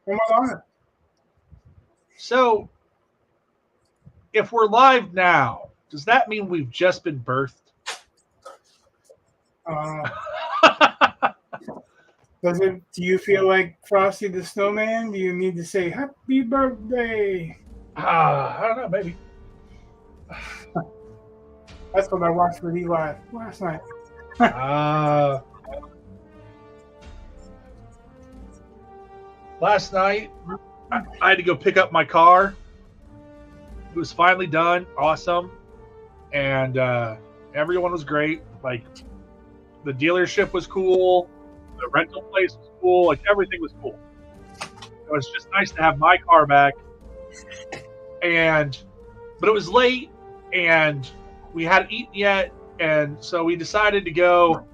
Oh my God. So, if we're live now, does that mean we've just been birthed? Uh, do you feel like Frosty the Snowman? Do you need to say happy birthday? I don't know, maybe. That's what I watched with Eli last night. Uh, Last night, I had to go pick up my car. It was finally done. Awesome. And everyone was great. Like, the dealership was cool. The rental place was cool. Like, everything was cool. It was just nice to have my car back. But it was late, and we hadn't eaten yet, and so we decided to go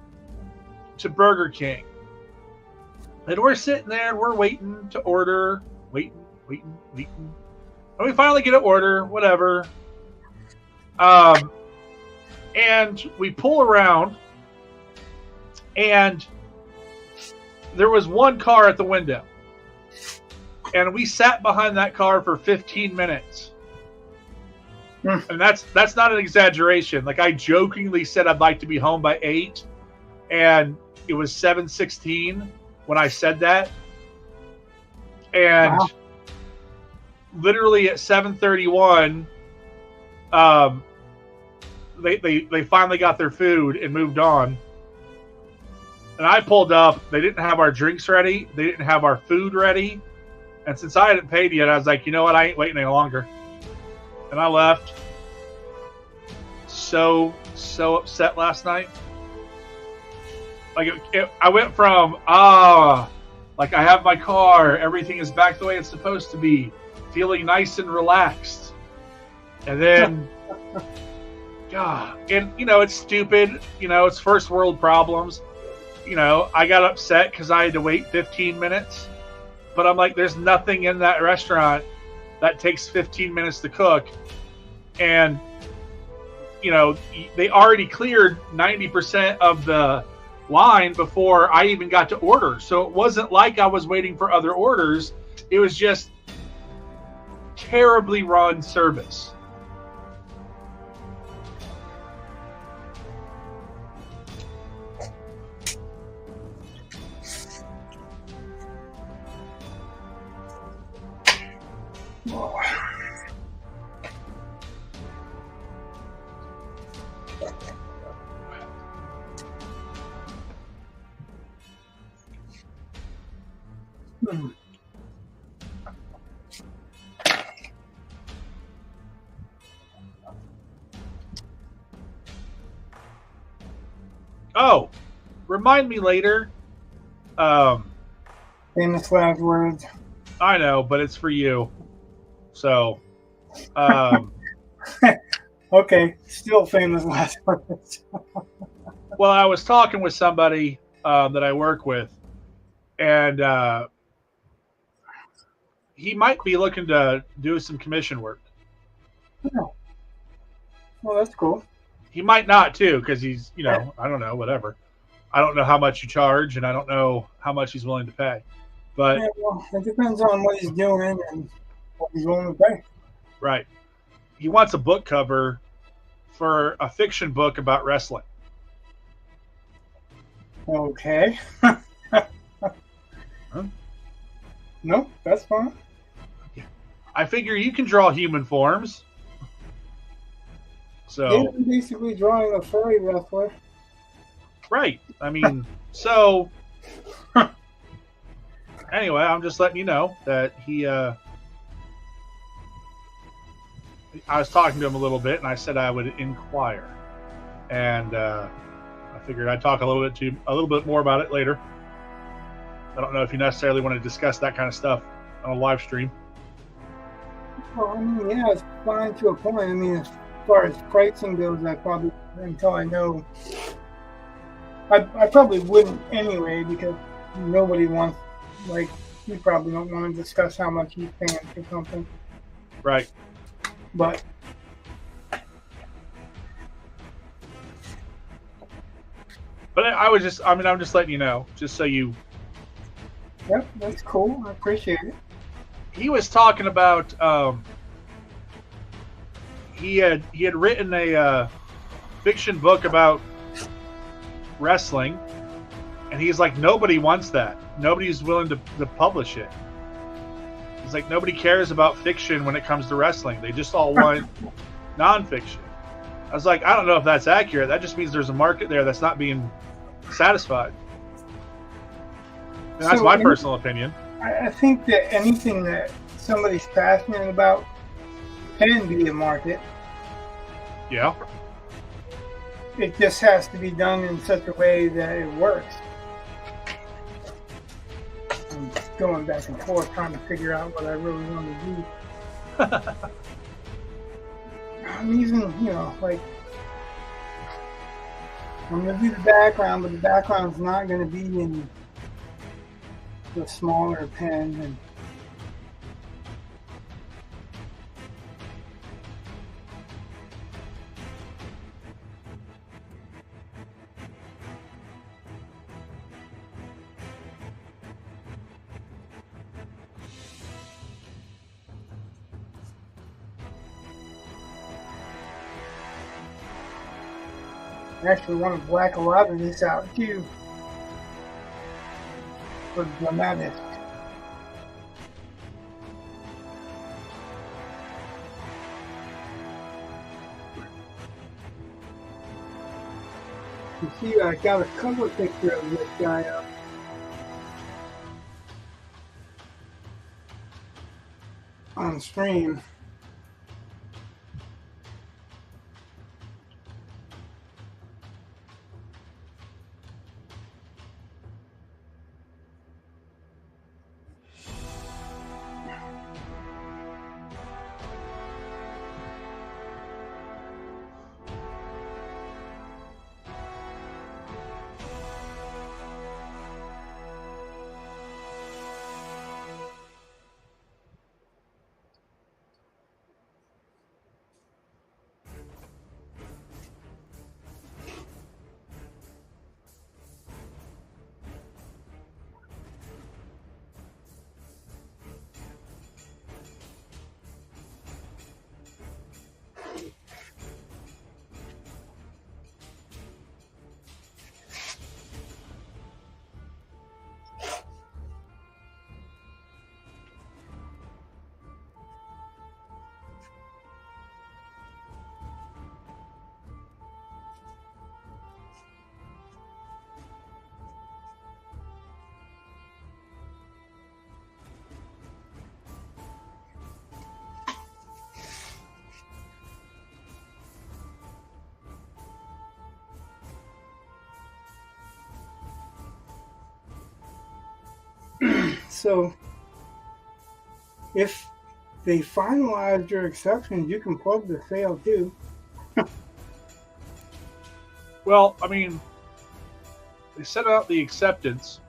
to Burger King. And we're sitting there, we're waiting to order, waiting. And we finally get an order, whatever. And we pull around, and there was one car at the window. And we sat behind that car for 15 minutes. And that's not an exaggeration. Like, I jokingly said I'd like to be home by 8, and it was 7:16 when I said that. And literally at 7:31, they finally got their food and moved on. And I pulled up. They didn't have our drinks ready. They didn't have our food ready. And since I hadn't paid yet, I was like, you know what? I ain't waiting any longer. And I left. So upset last night. Like, I went from, like, I have my car, everything is back the way it's supposed to be, feeling nice and relaxed. And then, God, and, it's stupid, it's first world problems. I got upset because I had to wait 15 minutes. But I'm like, there's nothing in that restaurant that takes 15 minutes to cook. And, they already cleared 90% of the line before I even got to order. So it wasn't like I was waiting for other orders. It was just terribly run service. Oh, remind me later. Famous last words. I know, but it's for you. So, okay, still famous last words. well, I was talking with somebody that I work with, and he might be looking to do some commission work. Oh. Well, that's cool. He might not, too, because he's, I don't know, whatever. I don't know how much you charge, and I don't know how much he's willing to pay. But yeah, well, it depends on what he's doing and what he's willing to pay. Right. He wants a book cover for a fiction book about wrestling. Okay. Huh? No, that's fine. I figure you can draw human forms. So I'm basically drawing a furry wrestler. Right. I mean, so anyway, I'm just letting you know that he I was talking to him a little bit, and I said I would inquire. And I figured I'd talk a little bit more about it later. I don't know if you necessarily want to discuss that kind of stuff on a live stream. Well, I mean, yeah, it's fine to a point. I mean, as far as pricing goes, I probably, until I know, I probably wouldn't anyway, because nobody wants, like, you probably don't want to discuss how much he's paying for something. Right. But I'm just letting you know, just so you Yep, that's cool. I appreciate it. He was talking about he had written a fiction book about wrestling, and he's like, nobody wants that. Nobody's willing to publish it. He's like, nobody cares about fiction when it comes to wrestling. They just all want nonfiction. I was like, I don't know if that's accurate. That just means there's a market there that's not being satisfied. And that's my personal opinion. I think that anything that somebody's passionate about can be a market. Yeah. It just has to be done in such a way that it works. I'm going back and forth trying to figure out what I really want to do. I'm using, like, I'm going to do the background, but the background's not going to be in the smaller pen. And I actually want to black a lot of this out too for dramatic. You see, I got a cover picture of this guy up. On stream. So, if they finalize your exceptions, you can plug the sale too. Well, I mean, they sent out the acceptance,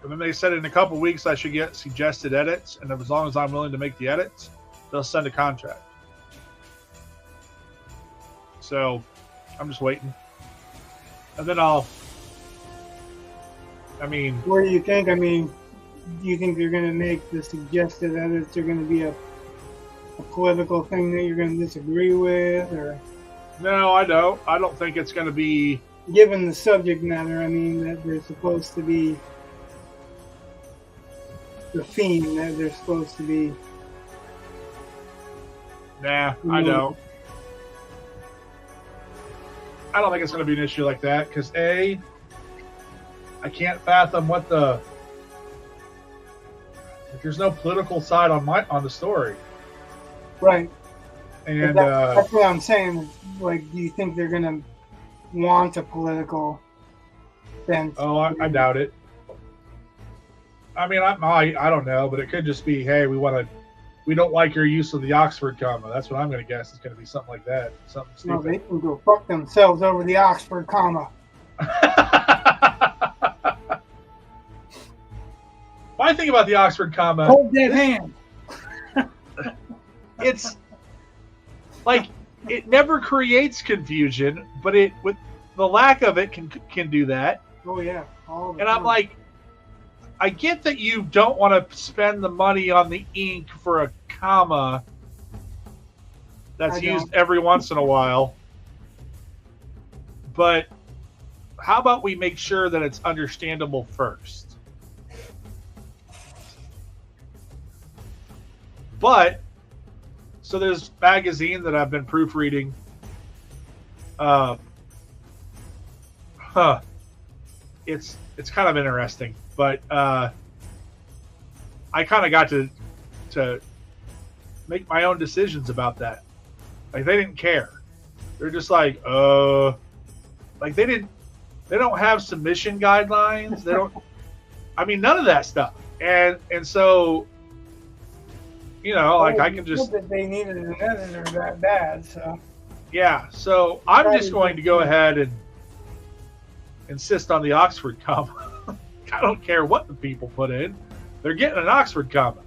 and then they said in a couple weeks I should get suggested edits, and as long as I'm willing to make the edits, they'll send a contract. So, I'm just waiting. And then what do you think? I mean, do you think they're going to make the suggested edits are going to be a political thing that you're going to disagree with? Or no, I don't. I don't think it's going to be... Given the subject matter, I mean, that they're supposed to be... The theme that they're supposed to be... Nah, I don't. I don't think it's going to be an issue like that, because A... I can't fathom what the... There's no political side on the story. Right. And that's what I'm saying. Like, do you think they're going to want a political bent? Oh, I doubt it. I mean, I don't know, but it could just be, hey, we don't like your use of the Oxford comma. That's what I'm going to guess. It's going to be something like that. Something stupid. No, they can go fuck themselves over the Oxford comma. My thing about the Oxford comma... Hold that hand. It's like it never creates confusion, but it with the lack of it can do that. Oh yeah. And I'm like, I get that you don't want to spend the money on the ink for a comma that's used every once in a while. But how about we make sure that it's understandable first? But, so there's a magazine that I've been proofreading. It's kind of interesting, but I kind of got to make my own decisions about that. Like, they didn't care. They're just like like they don't have submission guidelines. They don't. I mean, none of that stuff. And so, like I can just. That they needed an editor that bad, so. Yeah, so I'm just going to go ahead and insist on the Oxford comma. I don't care what the people put in. They're getting an Oxford comma.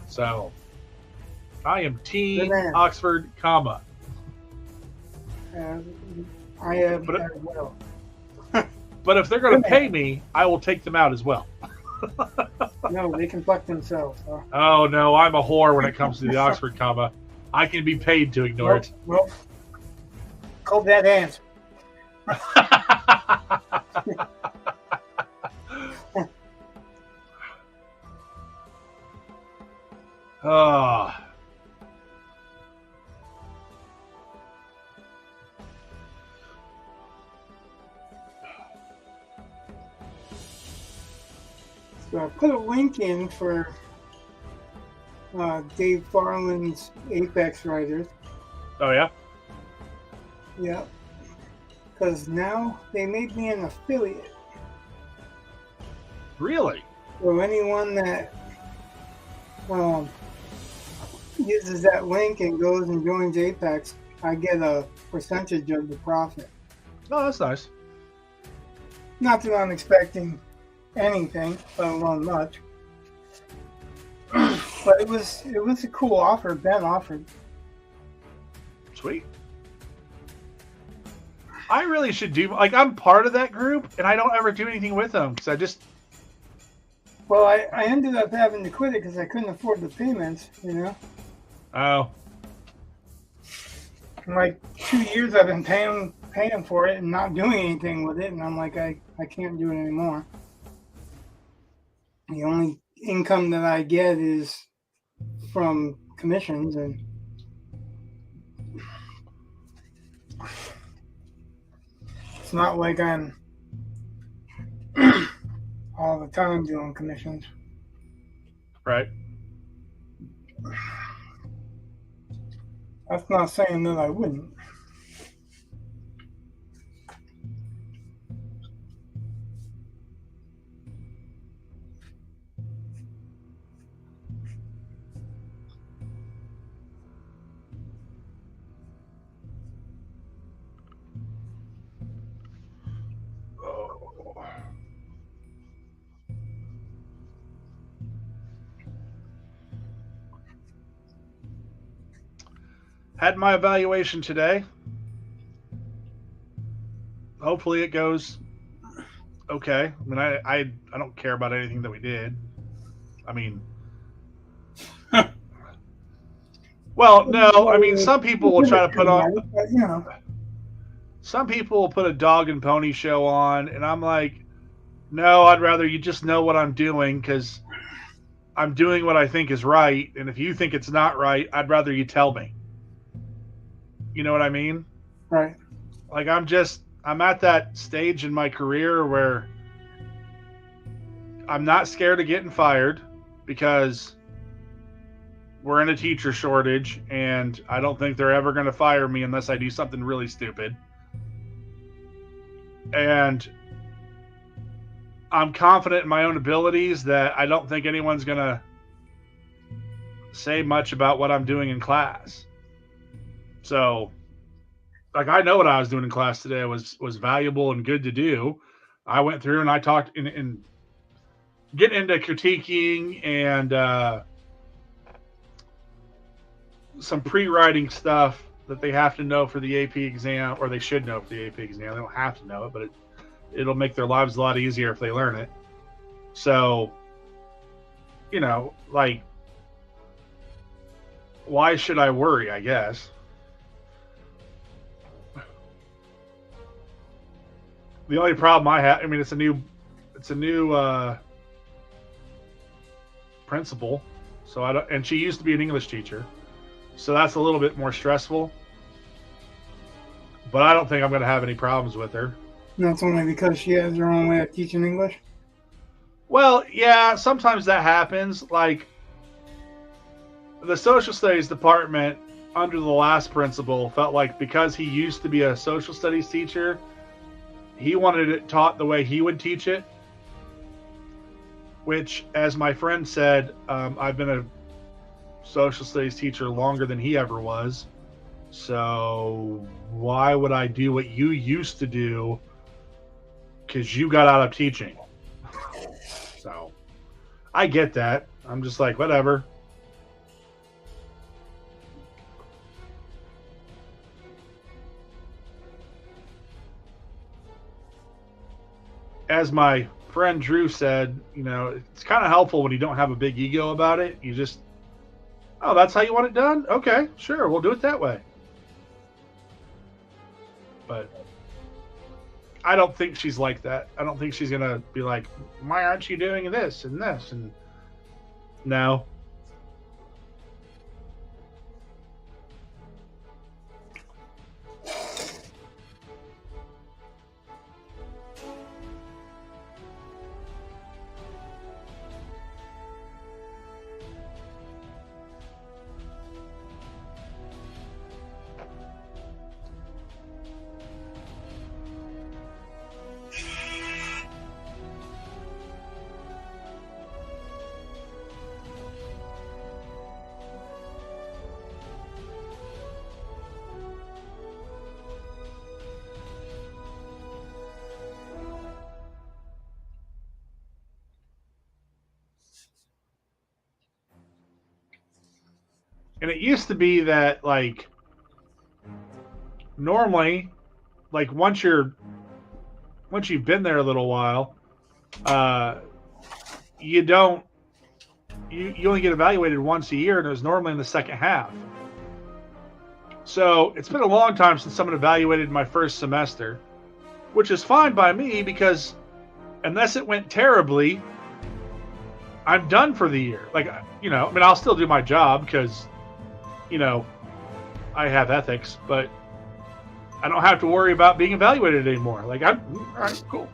So I am team Oxford comma. I am as well. But if they're going to pay me, I will take them out as well. No, they can fuck themselves. Huh? Oh, no, I'm a whore when it comes to the Oxford comma. I can be paid to ignore it. Well, call that answer. Oh. So I put a link in for Dave Farland's Apex Writers. Oh, yeah? Yeah. Because now they made me an affiliate. Really? So anyone that uses that link and goes and joins Apex, I get a percentage of the profit. Oh, that's nice. Not that I'm expecting anything, let alone much. But it was a cool offer Ben offered. Sweet. I really should do, like, I'm part of that group and I don't ever do anything with them because I just. Well, I ended up having to quit it because I couldn't afford the payments, Oh. In like 2 years I've been paying for it and not doing anything with it, and I'm like, I can't do it anymore. The only income that I get is from commissions, and it's not like I'm all the time doing commissions. Right. That's not saying that I wouldn't. Had my evaluation today. Hopefully it goes okay. I mean, I don't care about anything that we did. I mean, well, no. I mean, some people will try to put on. Some people will put a dog and pony show on, and I'm like, no, I'd rather you just know what I'm doing because I'm doing what I think is right. And if you think it's not right, I'd rather you tell me. You know what I mean? Right. Like, I'm at that stage in my career where I'm not scared of getting fired because we're in a teacher shortage and I don't think they're ever going to fire me unless I do something really stupid. And I'm confident in my own abilities that I don't think anyone's going to say much about what I'm doing in class. So, like, I know what I was doing in class today was valuable and good to do. I went through and I talked and get into critiquing and some pre-writing stuff that they have to know for the AP exam, or they should know for the AP exam. They don't have to know it, but it'll make their lives a lot easier if they learn it. So, like, why should I worry, I guess? The only problem I have, I mean, it's a new principal. So I don't, and she used to be an English teacher. So that's a little bit more stressful. But I don't think I'm going to have any problems with her. And that's only because she has her own way of teaching English. Well, yeah, sometimes that happens. Like the social studies department under the last principal felt like because he used to be a social studies teacher, he wanted it taught the way he would teach it. Which, as my friend said, I've been a social studies teacher longer than he ever was. So why would I do what you used to do? Because you got out of teaching. So I get that. I'm just like, whatever. As my friend Drew said, it's kind of helpful when you don't have a big ego about it. You just, oh, that's how you want it done? Okay, sure, we'll do it that way. But I don't think she's like that. I don't think she's going to be like, why aren't you doing this and this? And no. And it used to be that, like, normally, like, once you've been there a little while, you don't, you only get evaluated once a year, and it was normally in the second half. So it's been a long time since someone evaluated my first semester, which is fine by me because unless it went terribly, I'm done for the year. Like, I'll still do my job because, I have ethics, but I don't have to worry about being evaluated anymore. Like, all right, cool.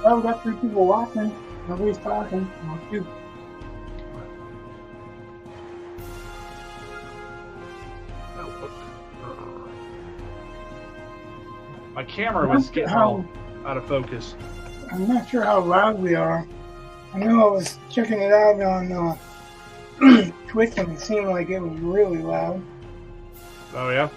Well, we got 3 people watching. Nobody's talking. No, 2. My camera was getting all out of focus. I'm not sure how loud we are. I know I was checking it out on Twitch and it seemed like it was really loud. Oh, yeah?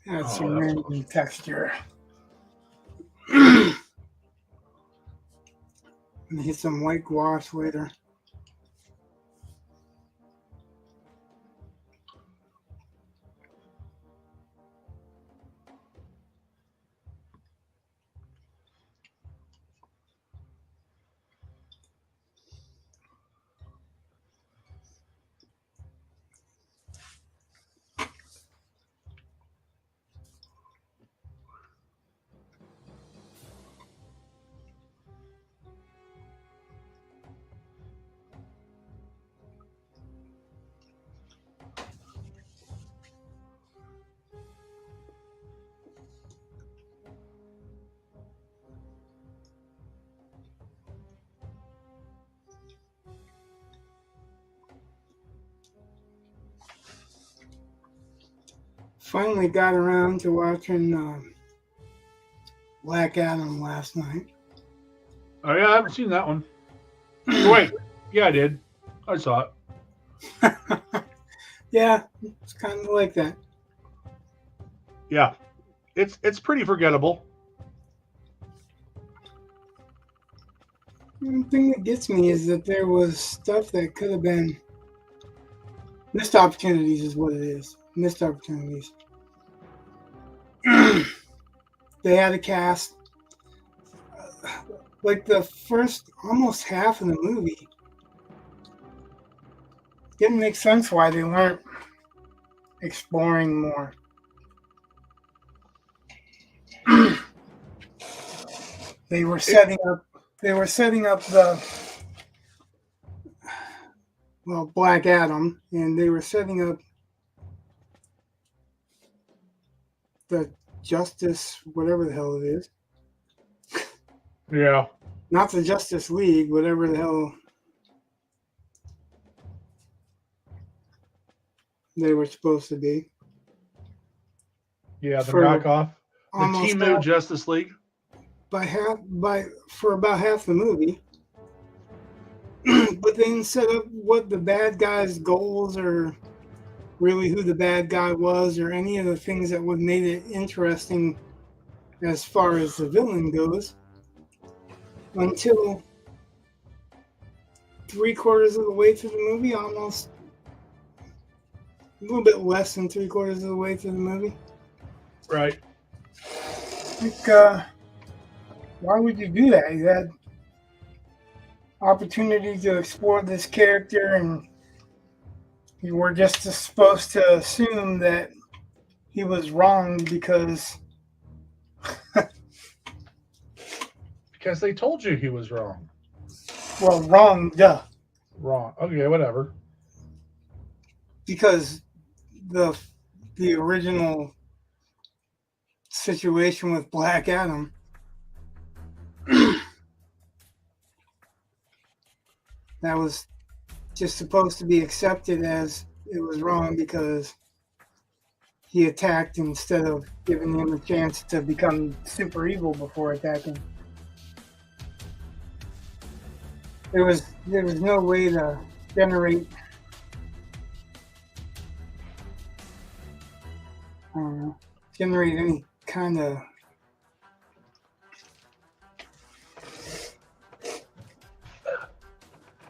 Add Oh, some that's random texture. And hit some white gouache later. Finally got around to watching Black Adam last night. Oh yeah, I haven't seen that one. Wait, yeah, I did. I saw it. Yeah, it's kind of like that. Yeah, it's pretty forgettable. One thing that gets me is that there was stuff that could have been missed opportunities, is what it is. Missed opportunities. They had a cast. Like the first almost half of the movie didn't make sense why they weren't exploring more. They were setting up the Black Adam, and they were setting up the Justice, whatever the hell it is. Yeah. Not the Justice League, whatever the hell they were supposed to be. Yeah, the knockoff. The Almost Temu Justice League. For about half the movie. But they didn't set up what the bad guy's goals or really who the bad guy was or any of the things that would have made it interesting as far as the villain goes until 3/4 of the way through the movie, almost a little bit less than 3/4 of the way through the movie. Right. Like, why would you do that? You had opportunity to explore this character, and you were just supposed to assume that he was wrong because they told you he was wrong. Well, wrong, duh. Wrong. Okay, whatever. Because the original situation with Black Adam that was just supposed to be accepted as it was wrong because he attacked instead of giving him a chance to become super evil before attacking. There was no way to generate any kind of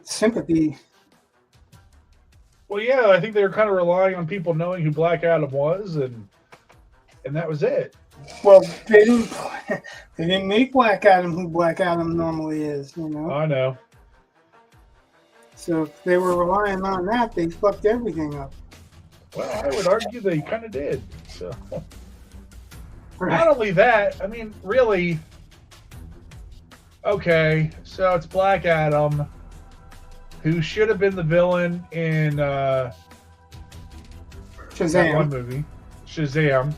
sympathy. Well, yeah, I think they were kind of relying on people knowing who Black Adam was, and that was it. Well, they didn't make Black Adam who Black Adam normally is, you know. I know. So if they were relying on that, they fucked everything up. Well, I would argue they kind of did. So, Right. Not only that, I mean, really. Okay, so it's Black Adam, who should have been the villain in that one movie, Shazam.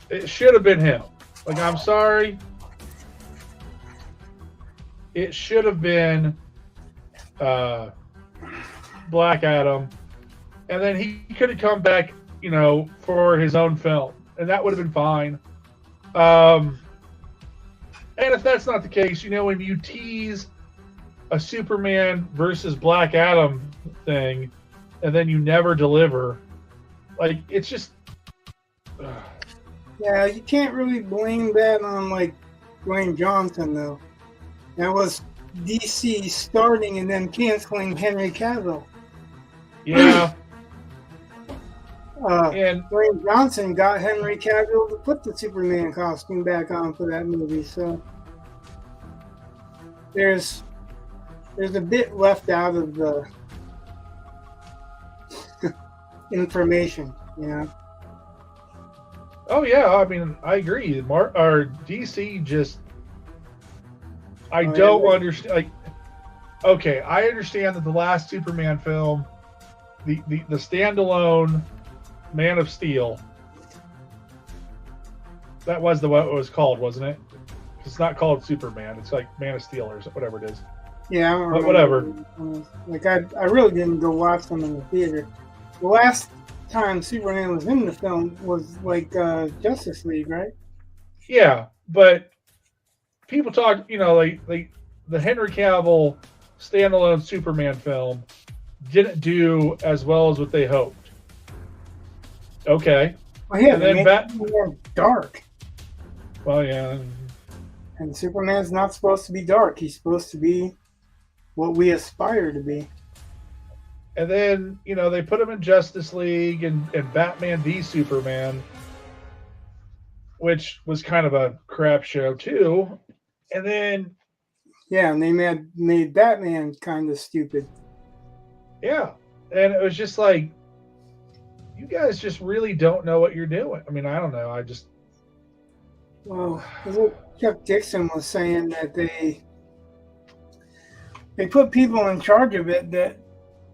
It should have been him. Like, I'm sorry. It should have been Black Adam, and then he could have come back, you know, for his own film, and that would have been fine. And if that's not the case, you know, when you tease a Superman versus Black Adam thing, and then you never deliver, like, it's just, Yeah, you can't really blame that on like Dwayne Johnson though. That was DC starting and then canceling Henry Cavill. Yeah, Uh, and Dwayne Johnson got Henry Cavill to put the Superman costume back on for that movie, so there's a bit left out of the information, you know. oh yeah, I mean I agree. Or DC just I Oh, don't yeah, understand. Like, okay, I understand that the last Superman film, the standalone Man of Steel, that was the what it was called, wasn't it? It's not called Superman. It's like Man of Steel or whatever it is. yeah, I don't But remember. whatever. Like I really didn't go watch them in the theater. The last time Superman was in the film was like Justice League, right? Yeah, but people talk, like the Henry Cavill standalone Superman film didn't do as well as what they hoped. Okay, Oh yeah, and they then made it more dark. well, yeah, And Superman's not supposed to be dark. He's supposed to be what we aspire to be. and then they put him in Justice League and Batman v Superman, which was kind of a crap show too. And then Yeah, and they made Batman kind of stupid. yeah, and it was just like you guys just really don't know what you're doing. I mean, I don't know. I just Well, is it Chuck Dixon was saying that they put people in charge of it that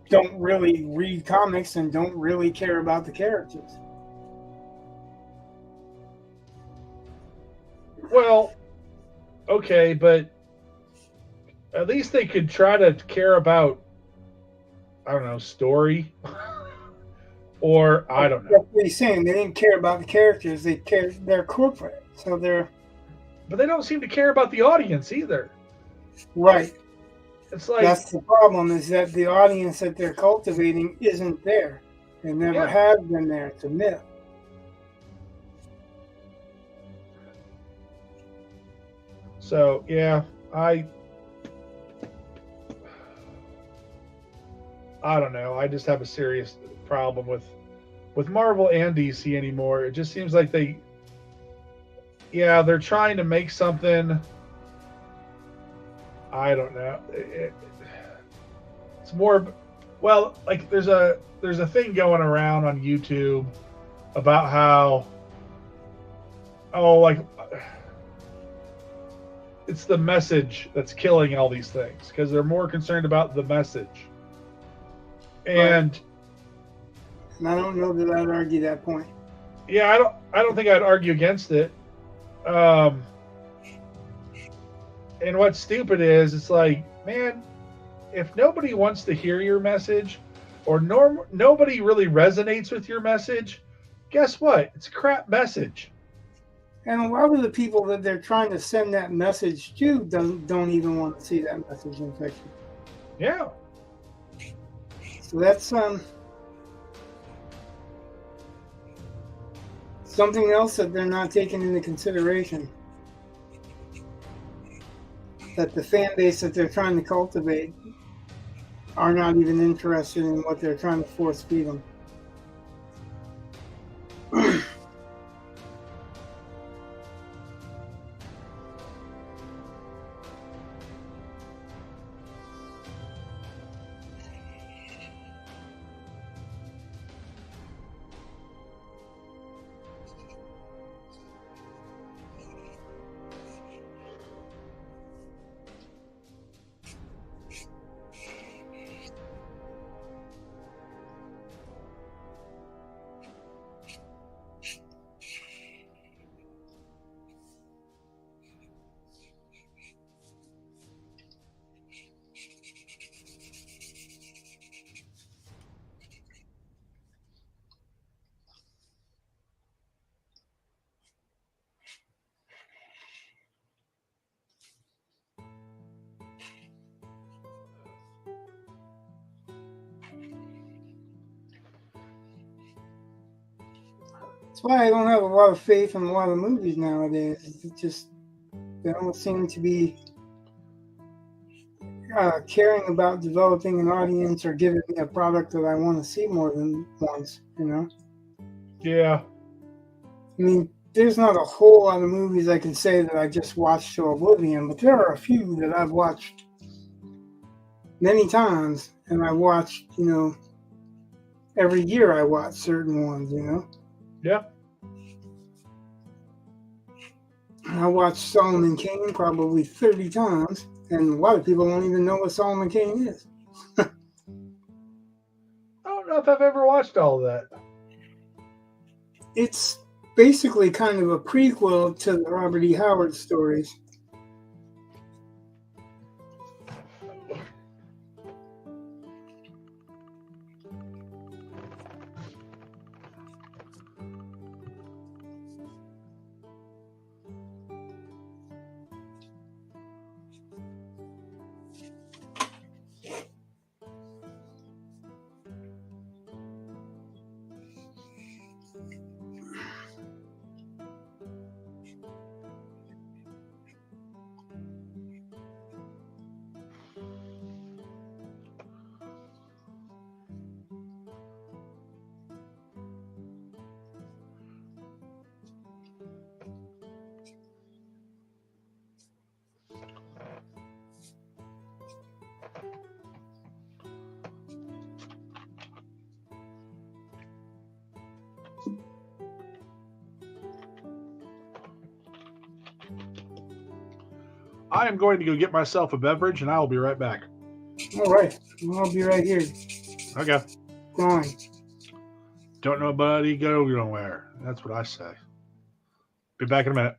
don't really read comics and don't really care about the characters. well, okay, but at least they could try to care about I don't know story or I don't know. That's what he's saying. They didn't care about the characters. They care. They're corporate, so they're But they don't seem to care about the audience either. right. It's like That's the problem. Is that the audience that they're cultivating isn't there. They never yeah. have been there. It's a myth. So yeah, I don't know. I just have a serious problem with Marvel and DC anymore. It just seems like they're trying to make something. I don't know. It's more, well, like there's a thing going around on YouTube about how like it's the message that's killing all these things because they're more concerned about the message. And I don't know that I'd argue that point. yeah, I don't think I'd argue against it. And what's stupid is it's like, man, if nobody wants to hear your message or nobody really resonates with your message, guess what? It's a crap message. And a lot of the people that they're trying to send that message to don't even want to see that message in fiction. Yeah. So that's something else that they're not taking into consideration. That the fan base that they're trying to cultivate are not even interested in what they're trying to force feed them. That's why I don't have a lot of faith in a lot of movies nowadays. It just they don't seem to be caring about developing an audience or giving me a product that I want to see more than once. You know. Yeah. I mean, there's not a whole lot of movies I can say that I just watched to oblivion, but there are a few that I've watched many times, and I watched, every year I watch certain ones, Yeah. I watched Solomon Kane probably 30 times, and a lot of people don't even know what Solomon Kane is. I don't know if I've ever watched all of that. It's basically kind of a prequel to the Robert E. Howard stories. I am going to go get myself a beverage, and I will be right back. All right, I'll be right here. Okay. Fine. Don't nobody go nowhere. That's what I say. Be back in a minute.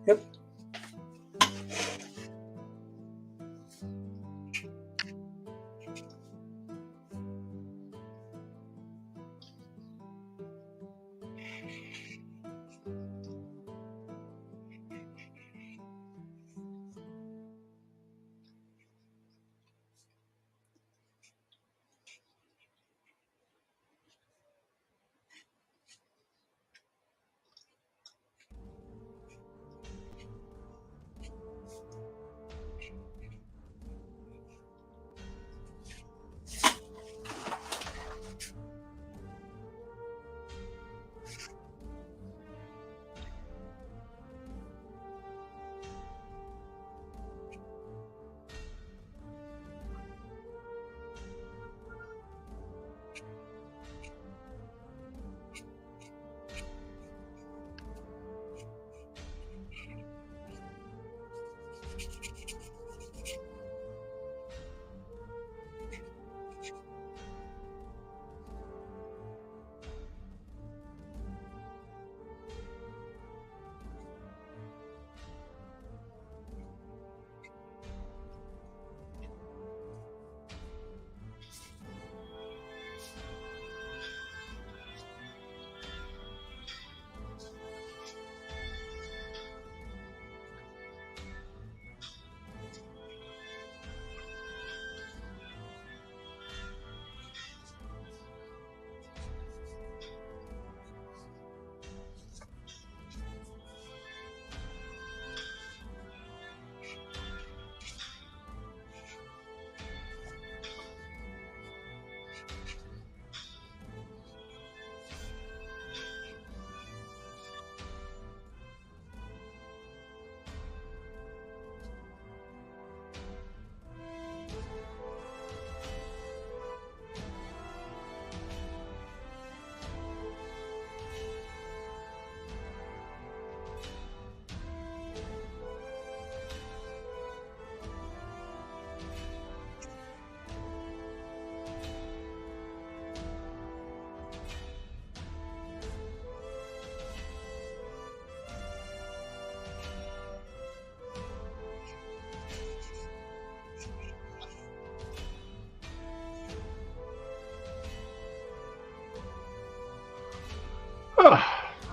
Yep.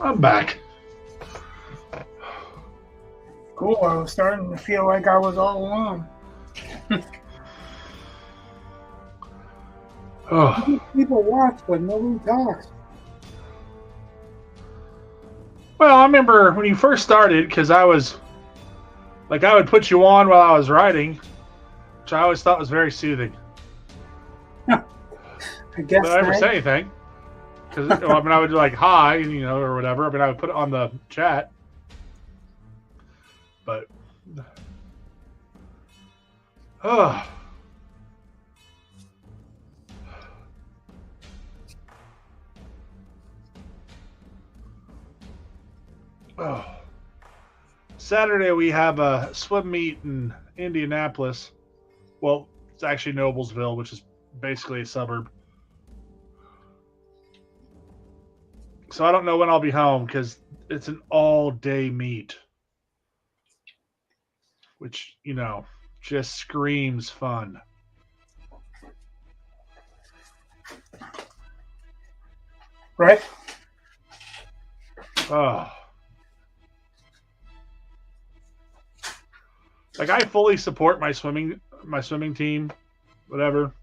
I'm back. Cool. I was starting to feel like I was all alone. Oh, People watch, but nobody talks. Well, I remember when you first started, because I was like, I would put you on while I was writing, which I always thought was very soothing. I But guess I never that. said anything because I mean, I would do like hi, or whatever. I mean, I would put it on the chat, but oh, oh. Saturday we have a swim meet in Indianapolis. Well, it's actually Noblesville, which is basically a suburb. So I don't know when I'll be home because it's an all-day meet, which just screams fun. Right? Oh. Like I fully support my swimming team, whatever.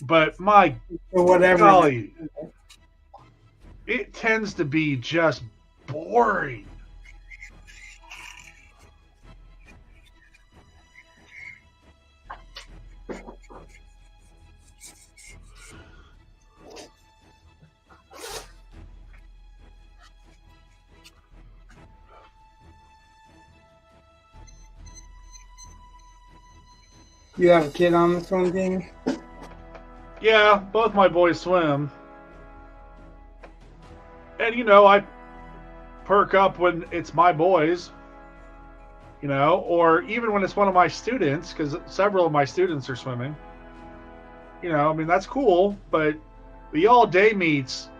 But my Or whatever. golly, it tends to be just boring. You have a kid on the swim team? Yeah, both my boys swim. And I perk up when it's my boys, or even when it's one of my students, because several of my students are swimming. I mean, that's cool, but the all day meets,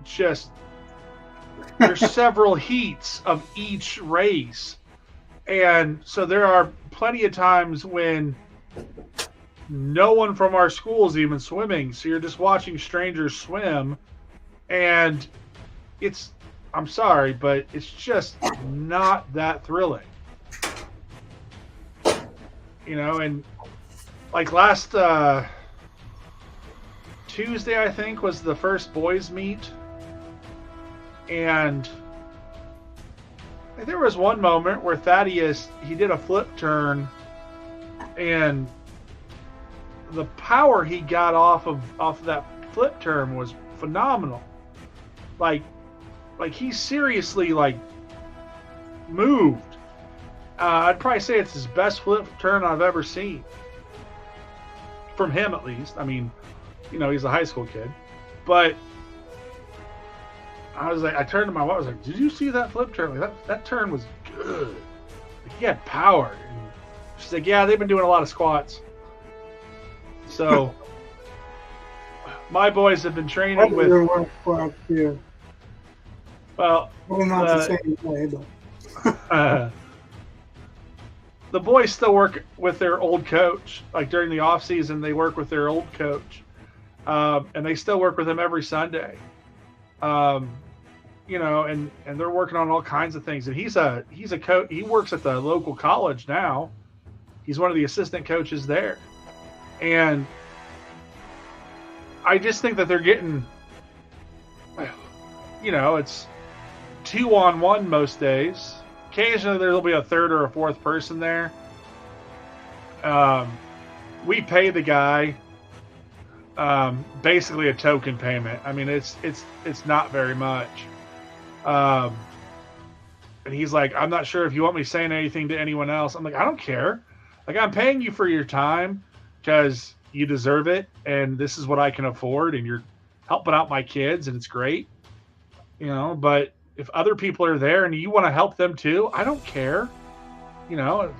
just, there's several heats of each race. And so there are plenty of times when no one from our school is even swimming. So you're just watching strangers swim. And I'm sorry, but it's just not that thrilling. And like last Tuesday, I think, was the first boys meet. And there was one moment where Thaddeus, he did a flip turn, and the power he got off of that flip turn was phenomenal. Like he seriously moved. I'd probably say it's his best flip turn I've ever seen. From him, at least. I mean, he's a high school kid. But I turned to my wife, I was like, did you see that flip turn? That turn was good. He had power. And she's like, yeah, they've been doing a lot of squats. So, my boys have been training with... Squats too. Well, probably not the same way, but... the boys still work with their old coach. Like during the off season, they work with their old coach, and they still work with him every Sunday. And they're working on all kinds of things. And he's a coach. He works at the local college now. He's one of the assistant coaches there, and I just think that they're getting, it's 2-on-1 most days. Occasionally there'll be a third or a fourth person there. We pay the guy basically a token payment. I mean, it's not very much. And he's like, I'm not sure if you want me saying anything to anyone else. I'm like, I don't care. Like, I'm paying you for your time because you deserve it, and this is what I can afford, and you're helping out my kids, and it's great. But if other people are there and you want to help them too, I don't care. I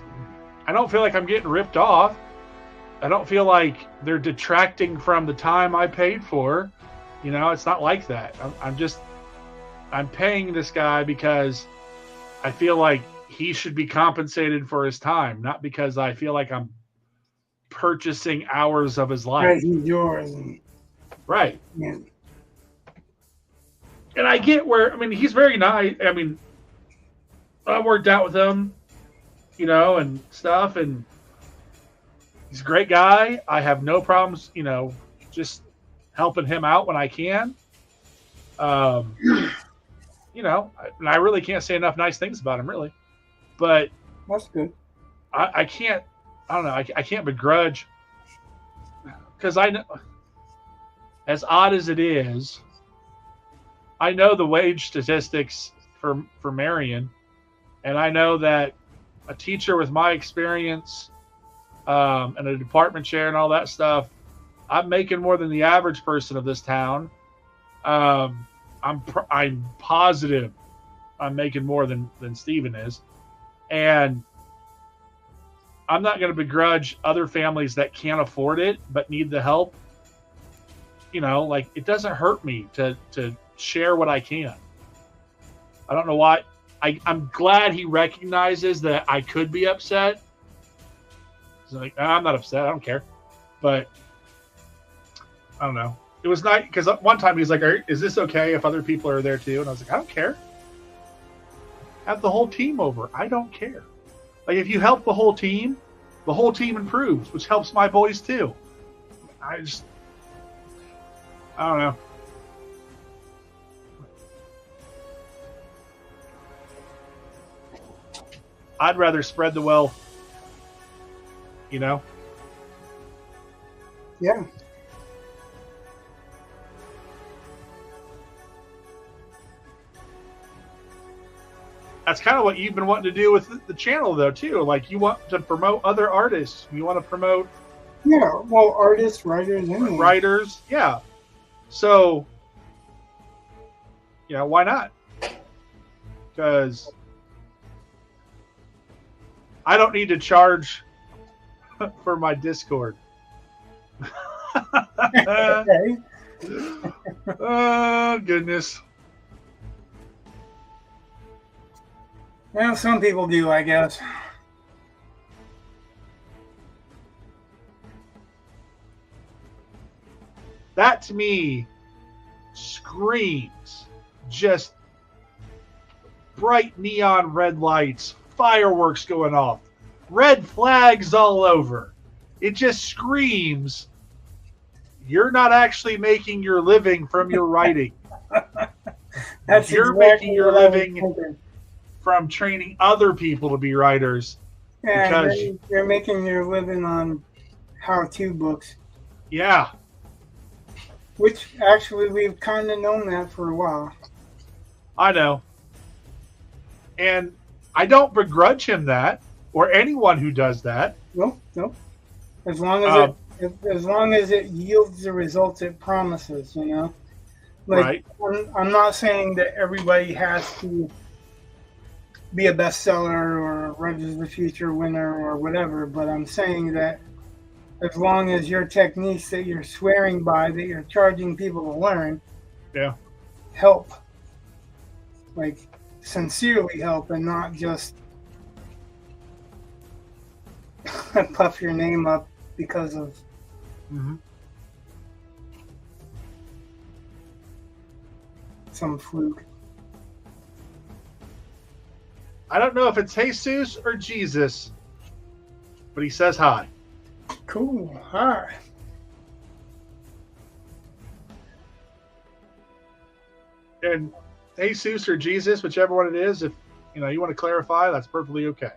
don't feel like I'm getting ripped off. I don't feel like they're detracting from the time I paid for. It's not like that. I'm paying this guy because I feel like he should be compensated for his time, not because I feel like I'm purchasing hours of his life. Right, he's yours. Right. Yeah. And I get where, I mean, he's very nice. I mean, I worked out with him, and stuff, and he's a great guy. I have no problems, just helping him out when I can. I really can't say enough nice things about him, really. But That's good. I can't. I don't know. I can't begrudge because I know, as odd as it is, I know the wage statistics for Marion, and I know that a teacher with my experience and a department chair and all that stuff, I'm making more than the average person of this town. I'm positive I'm making more than Steven is, and I'm not going to begrudge other families that can't afford it but need the help. Like, it doesn't hurt me to share what I can. I don't know why. I'm glad he recognizes that I could be upset. He's like, I'm not upset. I don't care. But I don't know. It was nice because one time he's like, is this okay if other people are there too? And I was like, I don't care. Have the whole team over. I don't care. Like, if you help the whole team improves, which helps my boys too. I don't know. I'd rather spread the wealth, Yeah. That's kind of what you've been wanting to do with the channel, though, too. Like, you want to promote other artists. You want to promote... Yeah, well, artists, writers, anyway. Writers, yeah. So, why not? Because I don't need to charge for my Discord. Okay. Oh, goodness. Well, some people do, I guess. That, to me, screams just bright neon red lights, fireworks going off, red flags all over. It just screams you're not actually making your living from your writing. You're making your living from training other people to be writers. Yeah, you're making your living on how-to books. Yeah. Which, actually, we've kind of known that for a while. I know. And I don't begrudge him that, or anyone who does that. No. As long as it yields the results it promises, Like, right. I'm not saying that everybody has to be a bestseller or Writers of the Future winner or whatever, but I'm saying that as long as your techniques that you're swearing by, that you're charging people to learn, help, like, sincerely help, and not just puff your name up because of some fluke. I don't know if it's Jesus or Jesus, but he says hi. Cool. Hi. And Jesus or Jesus, whichever one it is, if you want to clarify, that's perfectly okay.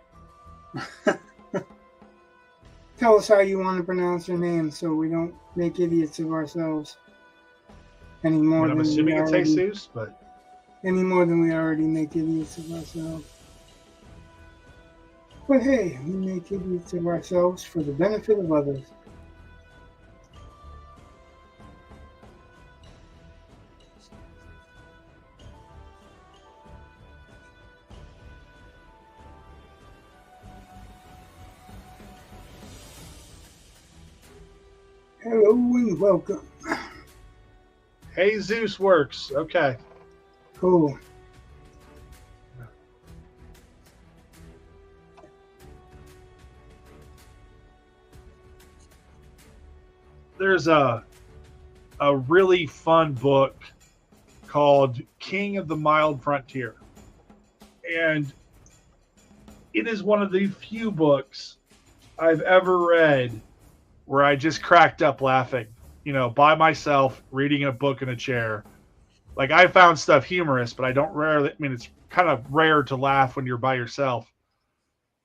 Tell us how you want to pronounce your name so we don't make idiots of ourselves any more I'm than assuming it's Jesus, but any more than we already make idiots of ourselves. But hey, we make idiots of ourselves for the benefit of others. Hello and welcome. Jesus works. Okay. Cool. There's a really fun book called King of the Mild Frontier. And it is one of the few books I've ever read where I just cracked up laughing, by myself, reading a book in a chair. Like I found stuff humorous, but I don't rarely. I mean, it's kind of rare to laugh when you're by yourself.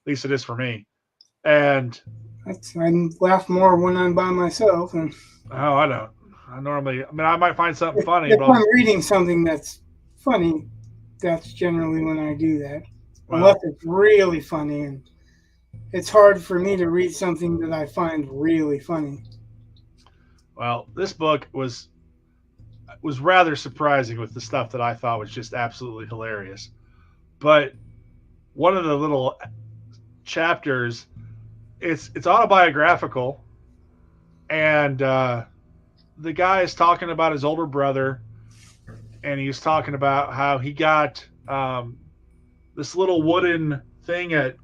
At least it is for me. And I laugh more when I'm by myself, and oh, I don't. I normally. I mean, I might find something funny, if but I'm reading something that's funny, that's generally when I do that. Unless well, it's really funny, and it's hard for me to read something that I find really funny. well, this book was rather surprising with the stuff that I thought was just absolutely hilarious. But one of the little chapters, it's autobiographical, and the guy is talking about his older brother, and he's talking about how he got this little wooden thing at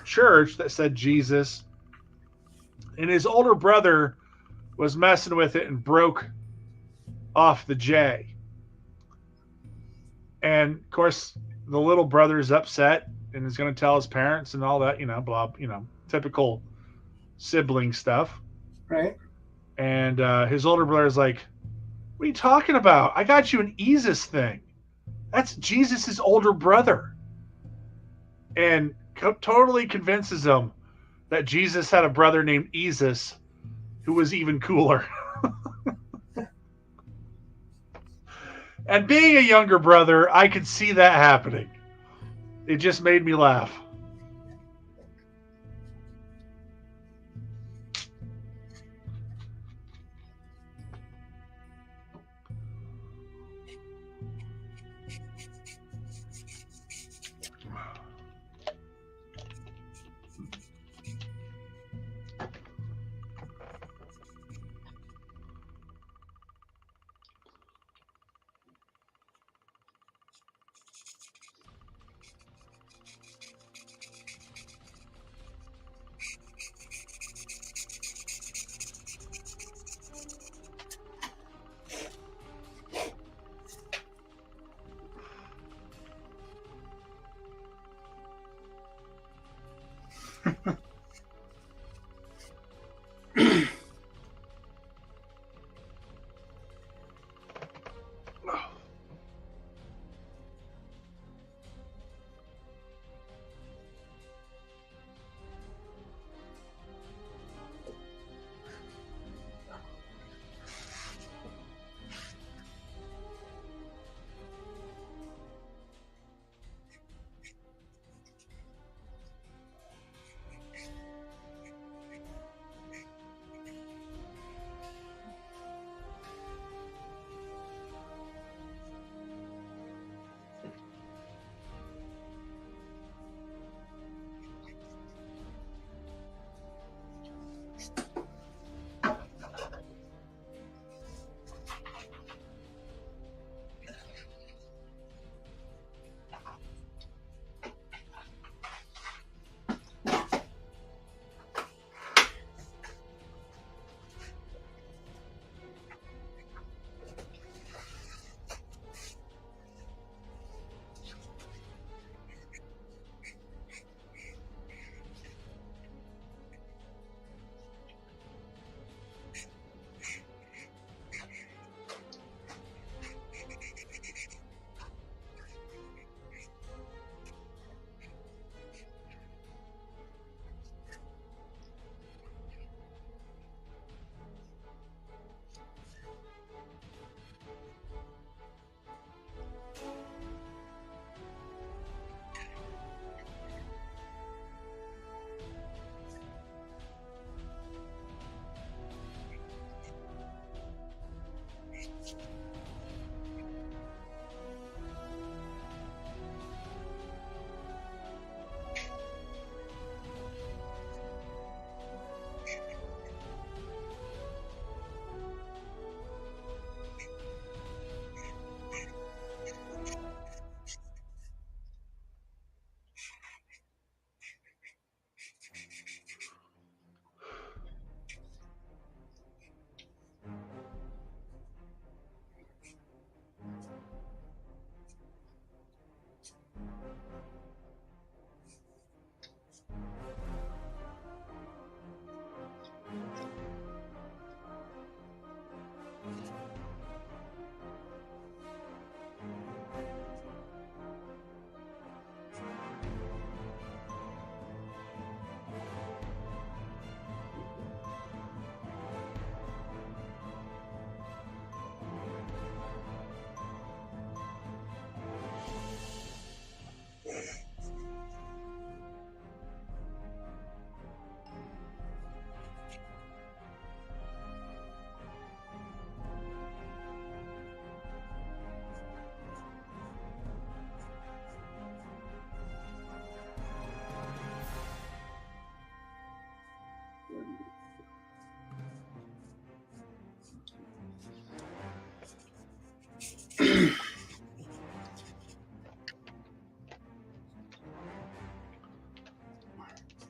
church that said Jesus, and his older brother was messing with it and broke off the J. And of course, the little brother's upset and is going to tell his parents and all that, blah, typical sibling stuff. Right? And his older brother's like, "What are you talking about? I got you an Jesus thing. That's Jesus's older brother." And totally convinces him that Jesus had a brother named Jesus who was even cooler. And being a younger brother, I could see that happening. It just made me laugh.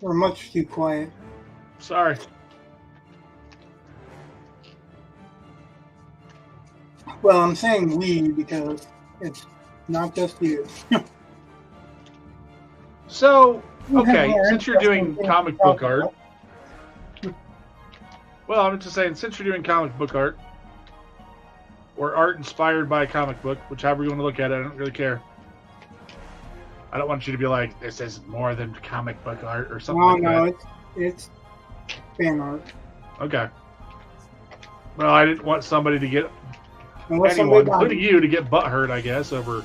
We're much too quiet. Sorry. Well, I'm saying we because it's not just you. So, You have okay, more since you're interesting doing things to comic talk book art, about. well, I'm just saying, since you're doing comic book art, or art inspired by a comic book, whichever you want to look at it, I don't really care. I don't want you to be like, this is more than comic book art or something like No, that. it's fan art. Okay. Well, I didn't want somebody to get Unless anyone, somebody including you, to get butthurt, I guess, over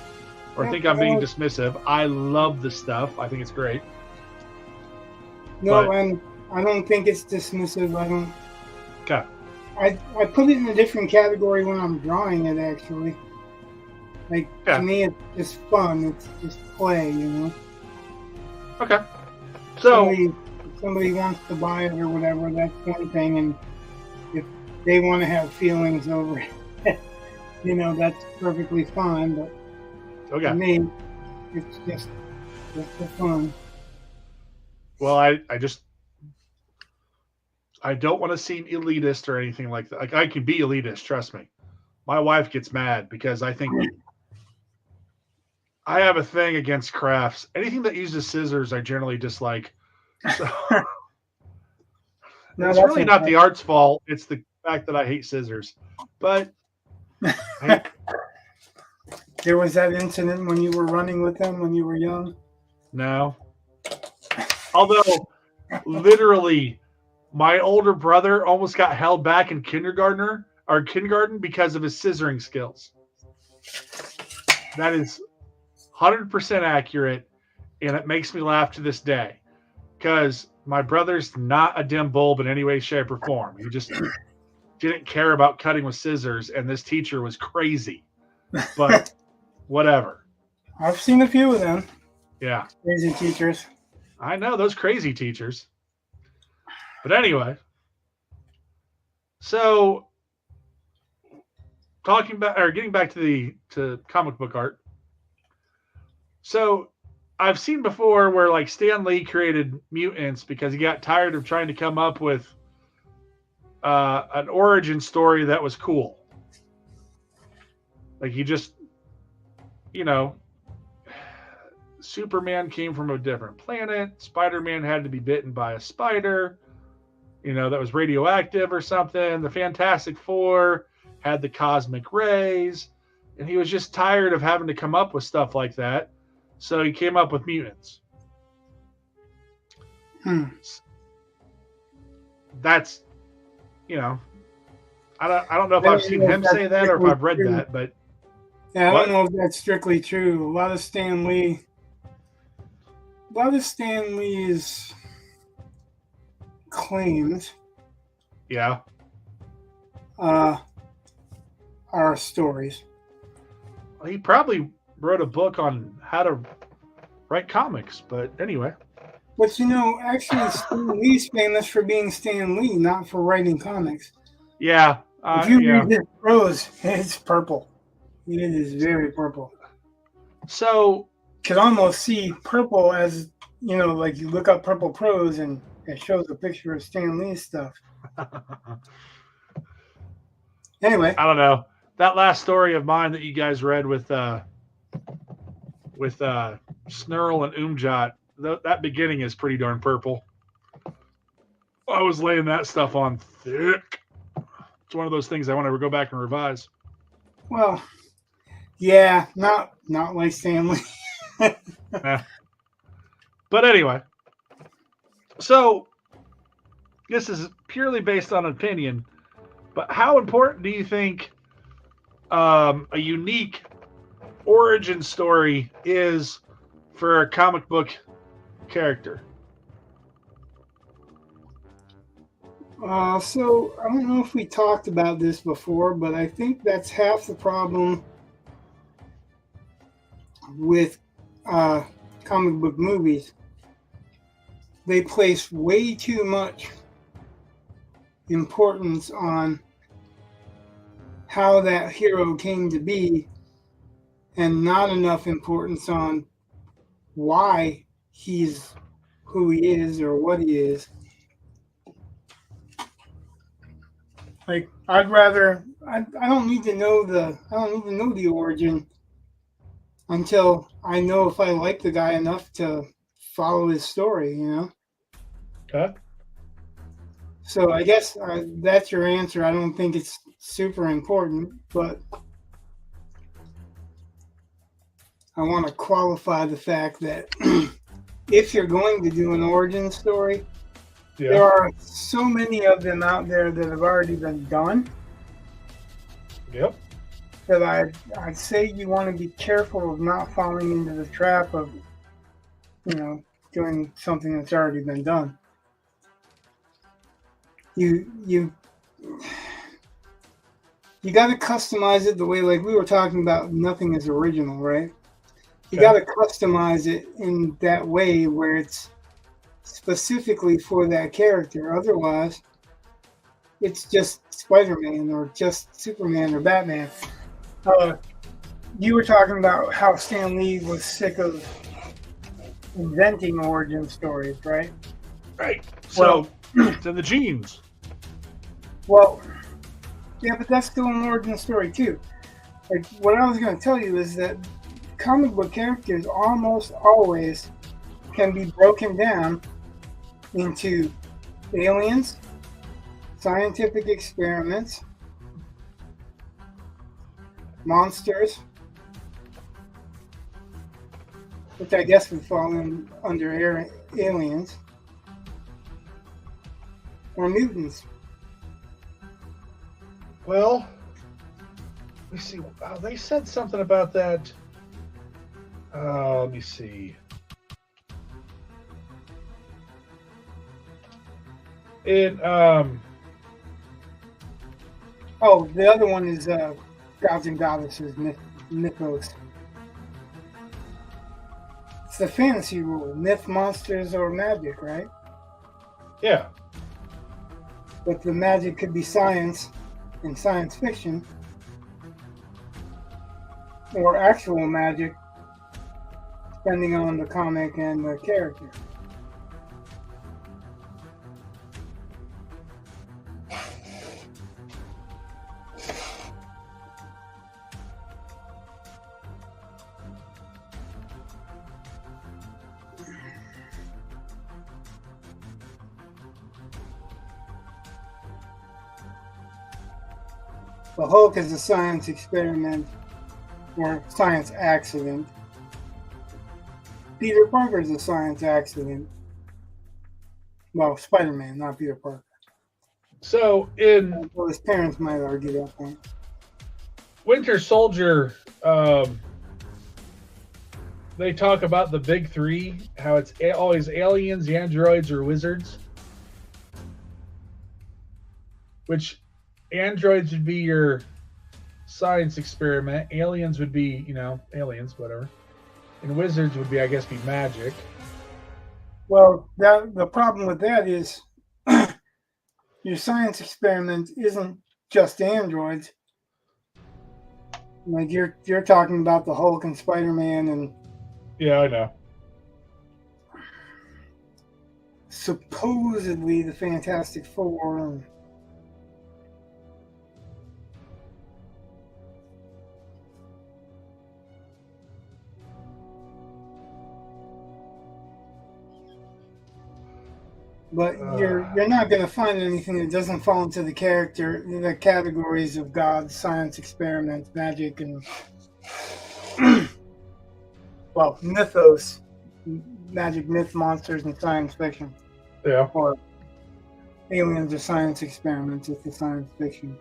or think I'm being well, dismissive. I love the stuff. I think it's great. no, But and I don't think it's dismissive. I don't. okay. I put it in a different category when I'm drawing it. Actually, like Yeah. to me, it's just fun. It's just play, you know. Okay. So If somebody wants to buy it or whatever, that's one thing, and if they want to have feelings over it, you know, that's perfectly fine. But to okay. me, it's just for fun. Well, I don't want to seem elitist or anything like that. Like I can be elitist, trust me. My wife gets mad because I think I have a thing against crafts. Anything that uses scissors, I generally dislike. So No, it's that's really not the art's fault. It's the fact that I hate scissors. But There was that incident when you were running with them when you were young. no. Although, literally, my older brother almost got held back in kindergarten because of his scissoring skills. That is 100% accurate, and it makes me laugh to this day because my brother's not a dim bulb in any way, shape, or form. He just didn't care about cutting with scissors, and this teacher was crazy. But whatever. I've seen a few of them. Yeah. Crazy teachers. I know those crazy teachers. But anyway, so getting back to comic book art. So I've seen before where like Stan Lee created mutants because he got tired of trying to come up with an origin story that was cool. Like he just, you know, Superman came from a different planet. Spider-Man had to be bitten by a spider, that was radioactive or something. The Fantastic Four had the cosmic rays, and he was just tired of having to come up with stuff like that. So he came up with mutants. That's, I don't know if I've seen him say that or if I've read that, but yeah, I don't know if that's strictly true. A lot of Stan Lee's claims, are stories. He probably wrote a book on how to write comics, but anyway. But actually, Stan Lee's famous for being Stan Lee, not for writing comics. Yeah. If you read his prose, it's purple. It is very purple. So you could almost see purple as, like you look up purple prose and it shows a picture of Stan Lee's stuff. Anyway. I don't know. That last story of mine that you guys read with Snurl and Umjot, that beginning is pretty darn purple. I was laying that stuff on thick. It's one of those things I want to go back and revise. Well, yeah, not like Stan Lee. Yeah. But anyway, so this is purely based on opinion, but how important do you think a unique origin story is for a comic book character? So I don't know if we talked about this before, but I think that's half the problem with comic book movies. They place way too much importance on how that hero came to be and not enough importance on why he's who he is or what he is. Like I don't need to know the origin until I know if I like the guy enough to follow his story, you know? Okay. So I guess that's your answer. I don't think it's super important, but I want to qualify the fact that if you're going to do an origin story, there are so many of them out there that have already been done. Yep. That I'd say you want to be careful of not falling into the trap of, doing something that's already been done. You got to customize it the way, like we were talking about, nothing is original, right? You got to customize it in that way where it's specifically for that character. Otherwise, it's just Spider-Man or just Superman or Batman. You were talking about how Stan Lee was sick of inventing origin stories, right? Right. So, it's in the genes. Well, yeah, but that's still an origin story too. Like what I was going to tell you is that comic book characters almost always can be broken down into aliens, scientific experiments, monsters, which I guess would fall under aliens, or mutants. Well, let me see. They said something about that. Let me see. The other one is gods and goddesses, mythos. It's the fantasy rule: myth, monsters, or magic, right? Yeah. But the magic could be science in science fiction, or actual magic, depending on the comic and the character. The Hulk is a science experiment or science accident. Peter Parker is a science accident. Well, Spider-Man, not Peter Parker. So well, his parents might argue that point. Winter Soldier, they talk about the big three, how it's always aliens, androids, or wizards. Which androids would be your science experiment. Aliens would be, aliens, whatever. And wizards would be, I guess, be magic. Well, the problem with that is your science experiment isn't just androids. Like you're talking about the Hulk and Spider-Man and yeah, I know. Supposedly the Fantastic Four. And but you're not going to find anything that doesn't fall into the categories of gods, science experiments, magic, and well, mythos, magic, myth, monsters, and science fiction. Yeah. Or aliens or science experiments is the science fiction.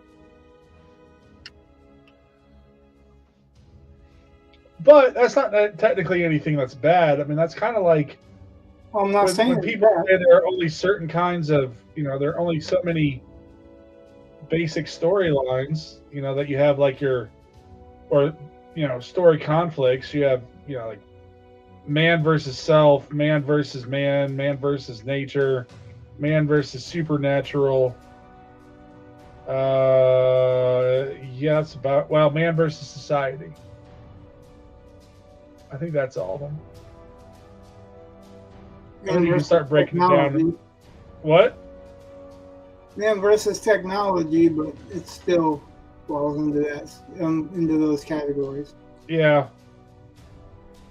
But that's not technically anything that's bad. I mean, that's kind of like. Well, I'm not saying when people say there are only certain kinds of, there are only so many basic storylines, that you have like story conflicts. You have, like man versus self, man versus man, man versus nature, man versus supernatural. Yeah, it's about, man versus society. I think that's all of them. And then you can versus start breaking it down. technology. What? Man versus technology, but it still falls into that into those categories. Yeah.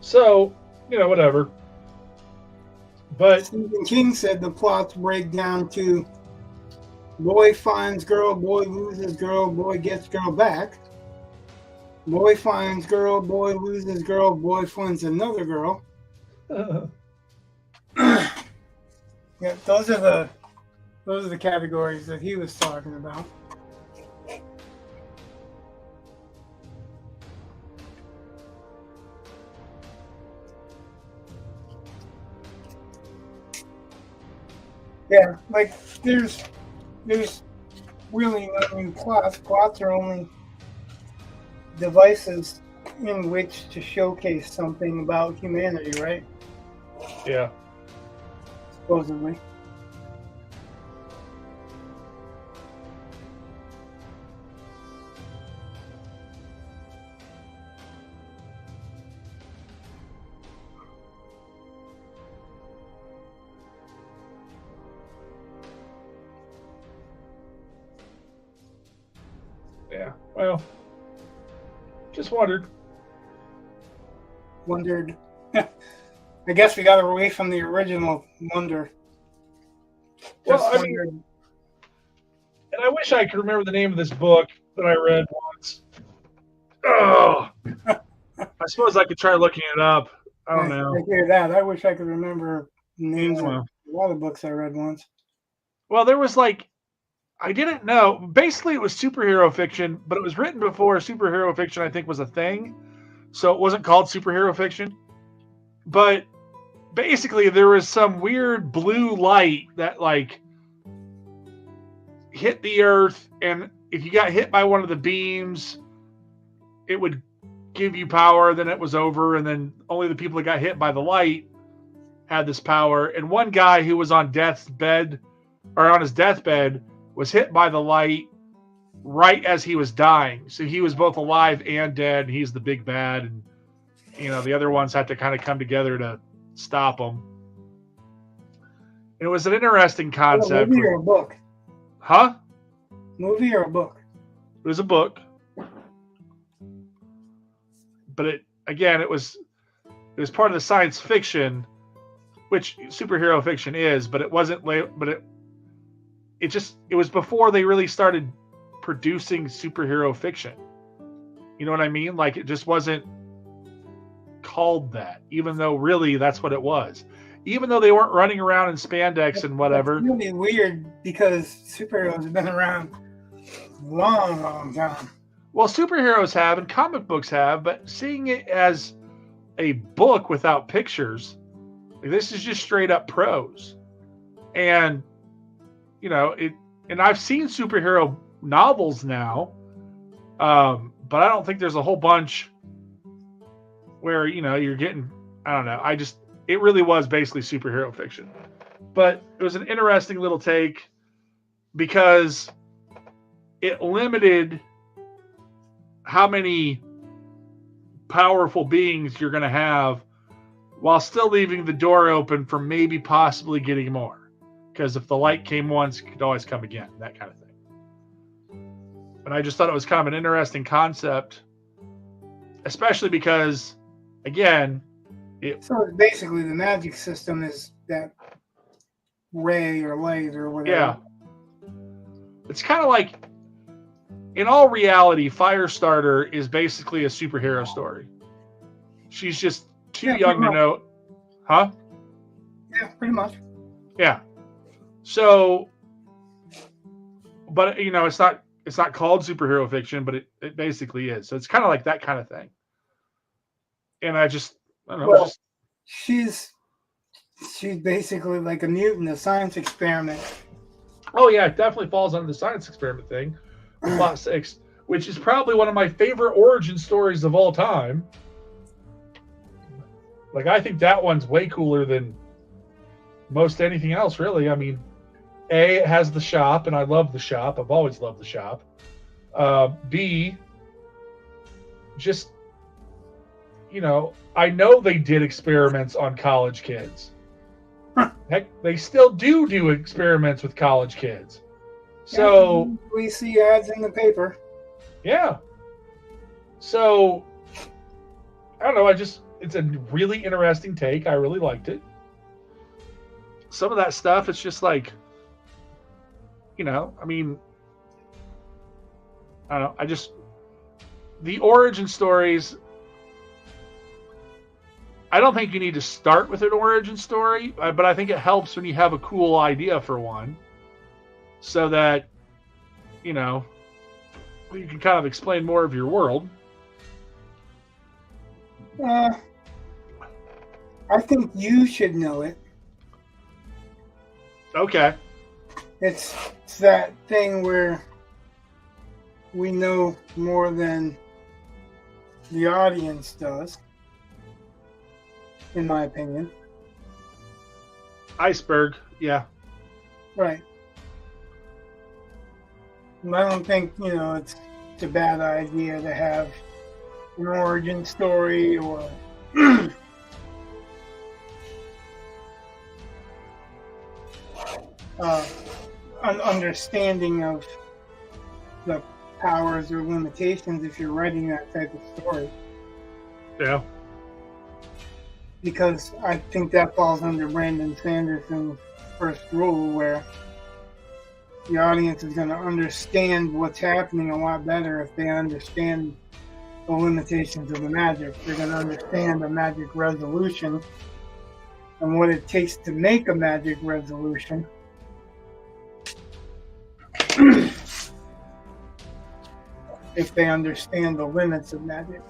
So, whatever. But Stephen King said the plots break down to boy finds girl, boy loses girl, boy gets girl back. Boy finds girl, boy loses girl, boy finds another girl. Yeah, those are the categories that he was talking about. Yeah, like there's really no new plots. Plots are only devices in which to showcase something about humanity, right? yeah. Supposedly. Yeah. Well, just wondered. Wondered. I guess we got away from the original wonder. Well, Just I mean, wondered. and I wish I could remember the name of this book that I read once. Oh, I suppose I could try looking it up. I don't know. I hear that. I wish I could remember the names Yeah. of a lot of books I read once. Well, there was I didn't know. Basically, it was superhero fiction, but it was written before superhero fiction, I think, was a thing. So it wasn't called superhero fiction. But basically, there was some weird blue light that, hit the earth. And if you got hit by one of the beams, it would give you power. Then it was over. And then only the people that got hit by the light had this power. And one guy who was on death's bed, or on his deathbed, was hit by the light right as he was dying. So he was both alive and dead. And he's the big bad. And, the other ones had to kind of come together to stop him. And it was an interesting concept. Movie or a book? Huh? Movie or a book? It was a book. But it was part of the science fiction, which superhero fiction is, but it wasn't but it was before they really started producing superhero fiction. You know what I mean? Like, it just wasn't called that, even though really that's what it was. Even though they weren't running around in spandex and whatever. It's really weird because superheroes have been around a long time. Well, superheroes have and comic books have, but seeing it as a book without pictures, this is just straight up prose. And and I've seen superhero novels now, but I don't think there's a whole bunch where you're getting, I don't know. It really was basically superhero fiction, but it was an interesting little take because it limited how many powerful beings you're going to have while still leaving the door open for maybe possibly getting more. Because if the light came once, it could always come again, that kind of thing. And I just thought it was kind of an interesting concept, especially because, again, so basically the magic system is that ray or light or whatever. Yeah. It's kind of like, in all reality, Firestarter is basically a superhero story. She's just too young to know. Huh? Yeah, pretty much. Yeah. So, but it's not called superhero fiction, but it basically is. So it's kind of like that kind of thing. And I don't know. Well, she's basically like a mutant, a science experiment. Oh yeah, it definitely falls under the science experiment thing. Plot 6, which is probably one of my favorite origin stories of all time. Like, I think that one's way cooler than most anything else, really. I mean, it has the shop, and I love the shop. I've always loved the shop. B, just, I know they did experiments on college kids. Heck, they still do experiments with college kids. Yeah, So we see ads in the paper. yeah. So I don't know. It's a really interesting take. I really liked it. Some of that stuff, it's just like, I mean, I don't know. The origin stories. I don't think you need to start with an origin story, but I think it helps when you have a cool idea for one, so that you know you can kind of explain more of your world. I think you should know it. Okay. It's that thing where we know more than the audience does, in my opinion. Iceberg, yeah. Right. And I don't think, it's a bad idea to have an origin story or an understanding of the powers or limitations if you're writing that type of story. Yeah. Because I think that falls under Brandon Sanderson's first rule, where the audience is going to understand what's happening a lot better if they understand the limitations of the magic. They're going to understand the magic resolution and what it takes to make a magic resolution. If they understand the limits of magic.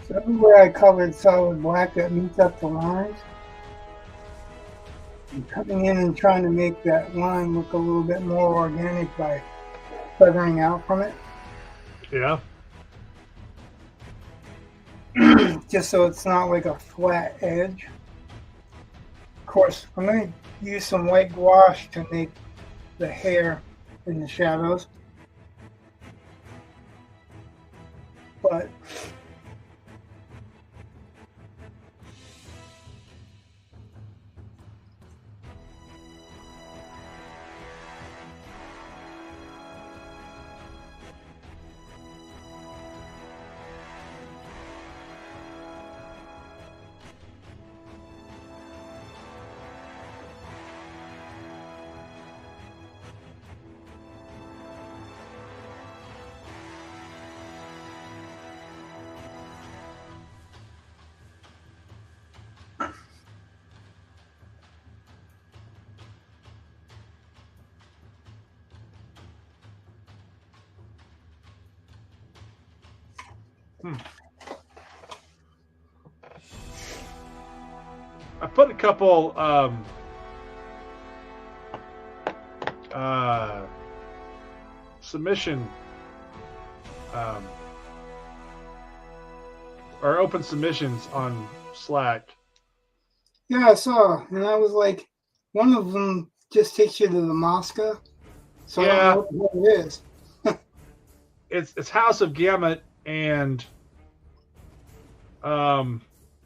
So everywhere I colored solid black that meets up the lines, I'm coming in and trying to make that line look a little bit more organic by feathering out from it. Yeah. Just so it's not like a flat edge. Of course, I'm going to use some white gouache to make the hair in the shadows. But I put a couple submission or open submissions on Slack. yeah, I saw, and I was like, one of them just takes you to the Mosca, so Yeah. I don't know what it is. It's House of Gamut, and the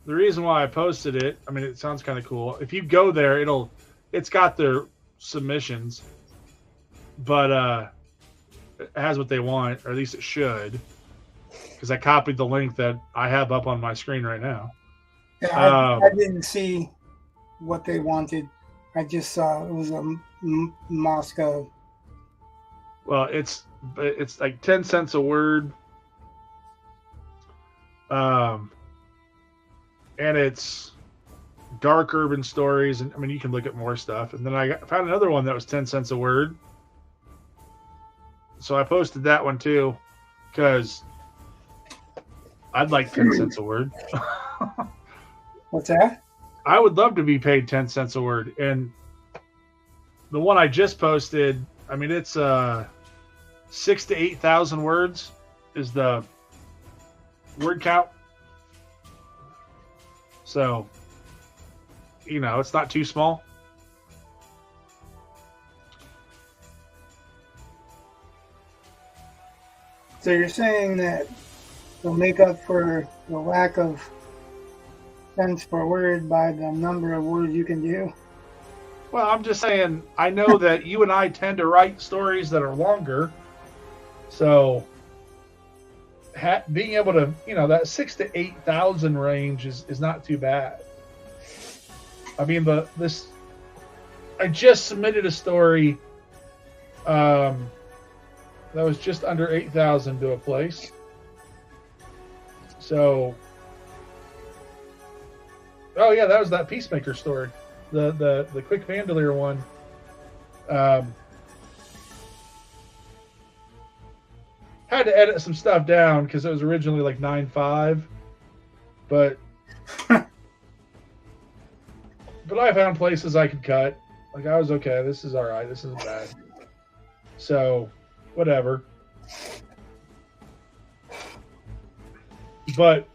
reason why I posted it, I mean, it sounds kind of cool. If you go there, it's got their submissions, but it has what they want, or at least it should, because I copied the link that I have up on my screen right now. Yeah, I didn't see what they wanted. I just saw it was a Moscow. Well, it's like 10 cents a word, and it's dark urban stories, and I mean you can look at more stuff. And then I found another one that was 10 cents a word, so I posted that one too, because I'd like 10 cents a word. What's that? I would love to be paid 10 cents a word. And the one I just posted, I mean, it's 6,000 to 8,000 words is the word count. So, you know, it's not too small. So you're saying that they'll make up for the lack of cents per word by the number of words you can do? Well, I'm just saying, I know that you and I tend to write stories that are longer. So, being able to, you know, that 6,000 to 8,000 range is not too bad. I mean, I just submitted a story that was just under 8,000 to a place. So, oh yeah, that was that Peacemaker story, the Quick Vandalier one. Had to edit some stuff down because it was originally like 9.5, but I found places I could cut. Like I was okay. This is all right. This isn't bad. So, whatever. But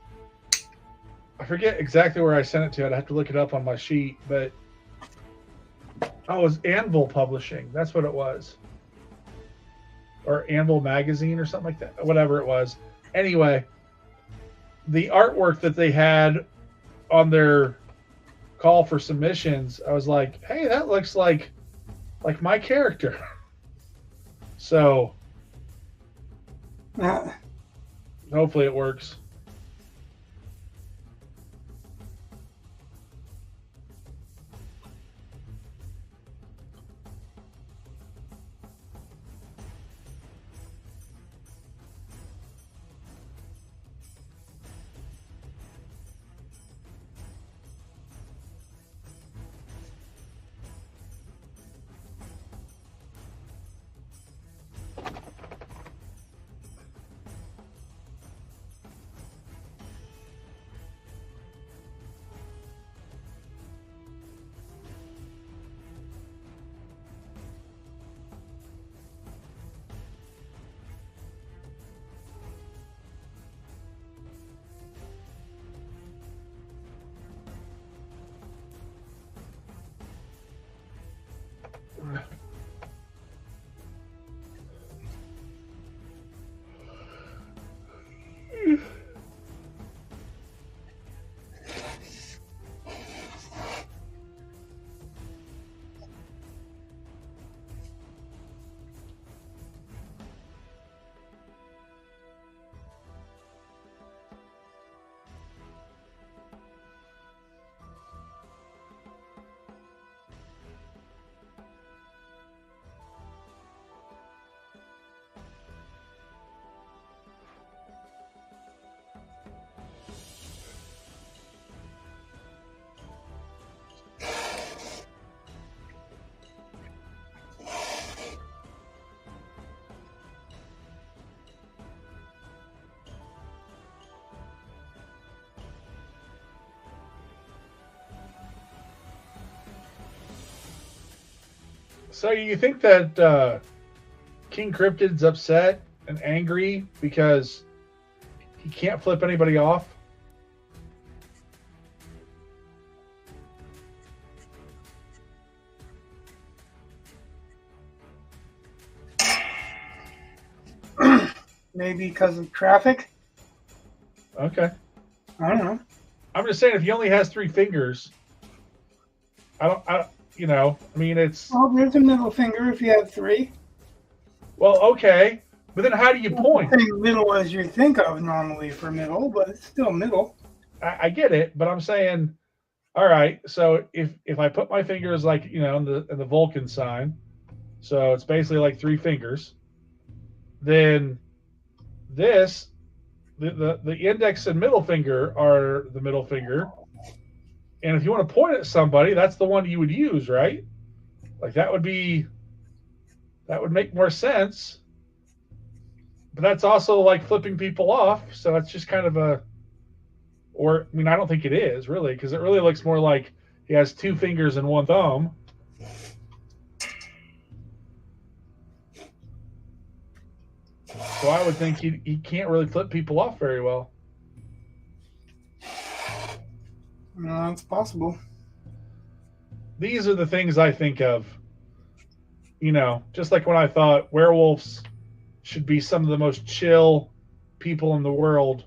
I forget exactly where I sent it to. I'd have to look it up on my sheet. But it was Anvil Publishing. That's what it was. Or Anvil Magazine or something like that. Whatever it was. Anyway, the artwork that they had on their call for submissions, I was like, hey, that looks like my character. So hopefully it works. So you think that King Cryptid's upset and angry because he can't flip anybody off? Maybe because of traffic. Okay. I don't know. I'm just saying, if he only has 3 fingers, I mean, it's... Well, there's a middle finger if you have 3. Well, okay. But then how do you point? Not the same middle as you think of normally for middle, but it's still middle. I get it, but I'm saying, all right, so if I put my fingers like, in the Vulcan sign, so it's basically like 3 fingers, then this, the index and middle finger are the middle finger. And if you want to point at somebody, that's the one you would use, right? Like that would make more sense. But that's also like flipping people off, so it's just kind of I don't think it is really, because it really looks more like he has 2 fingers and 1 thumb. So I would think he can't really flip people off very well. No, it's possible. These are the things I think of. Just like when I thought werewolves should be some of the most chill people in the world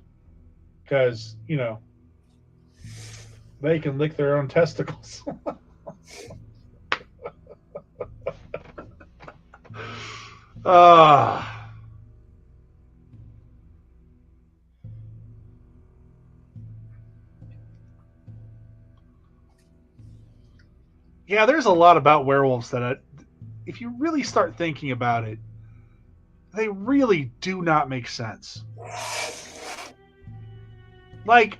because, they can lick their own testicles. Yeah, there's a lot about werewolves that, if you really start thinking about it, they really do not make sense. Like,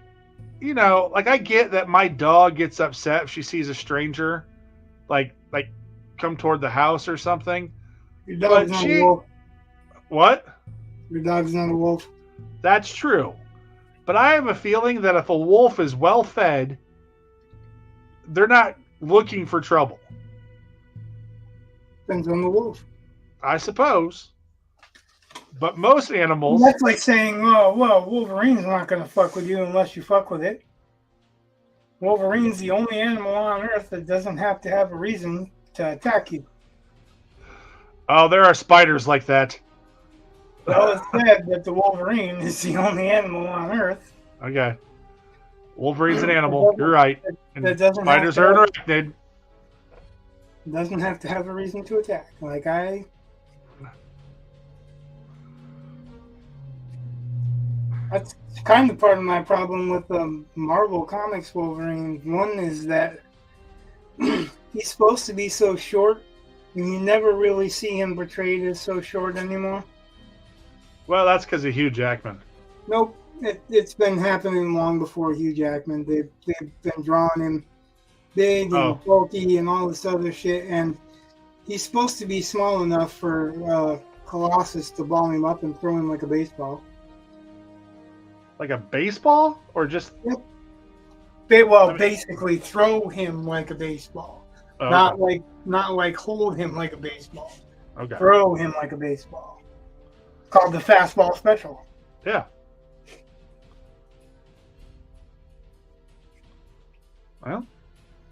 I get that my dog gets upset if she sees a stranger, like come toward the house or something. Your dog's not a wolf. What? Your dog's not a wolf. That's true. But I have a feeling that if a wolf is well fed, they're not looking for trouble. Depends on the wolf. I suppose. But most animals... That's like saying, well, Wolverine's not going to fuck with you unless you fuck with it. Wolverine's the only animal on Earth that doesn't have to have a reason to attack you. Oh, there are spiders like that. Well, it's said that the Wolverine is the only animal on Earth. Okay. Wolverine's an animal. You're right. And spiders are an arachnid. Doesn't have to have a reason to attack. That's kind of part of my problem with the Marvel Comics Wolverine. One is that he's supposed to be so short, and you never really see him portrayed as so short anymore. Well, that's because of Hugh Jackman. Nope. It's been happening long before Hugh Jackman. They've been drawing him big and bulky and all this other shit, and he's supposed to be small enough for Colossus to ball him up and throw him like a baseball. Like a baseball? Or just... Yep. Basically throw him like a baseball. Oh, Not like hold him like a baseball. Okay. Throw him like a baseball. Called the fastball special. Yeah. Well.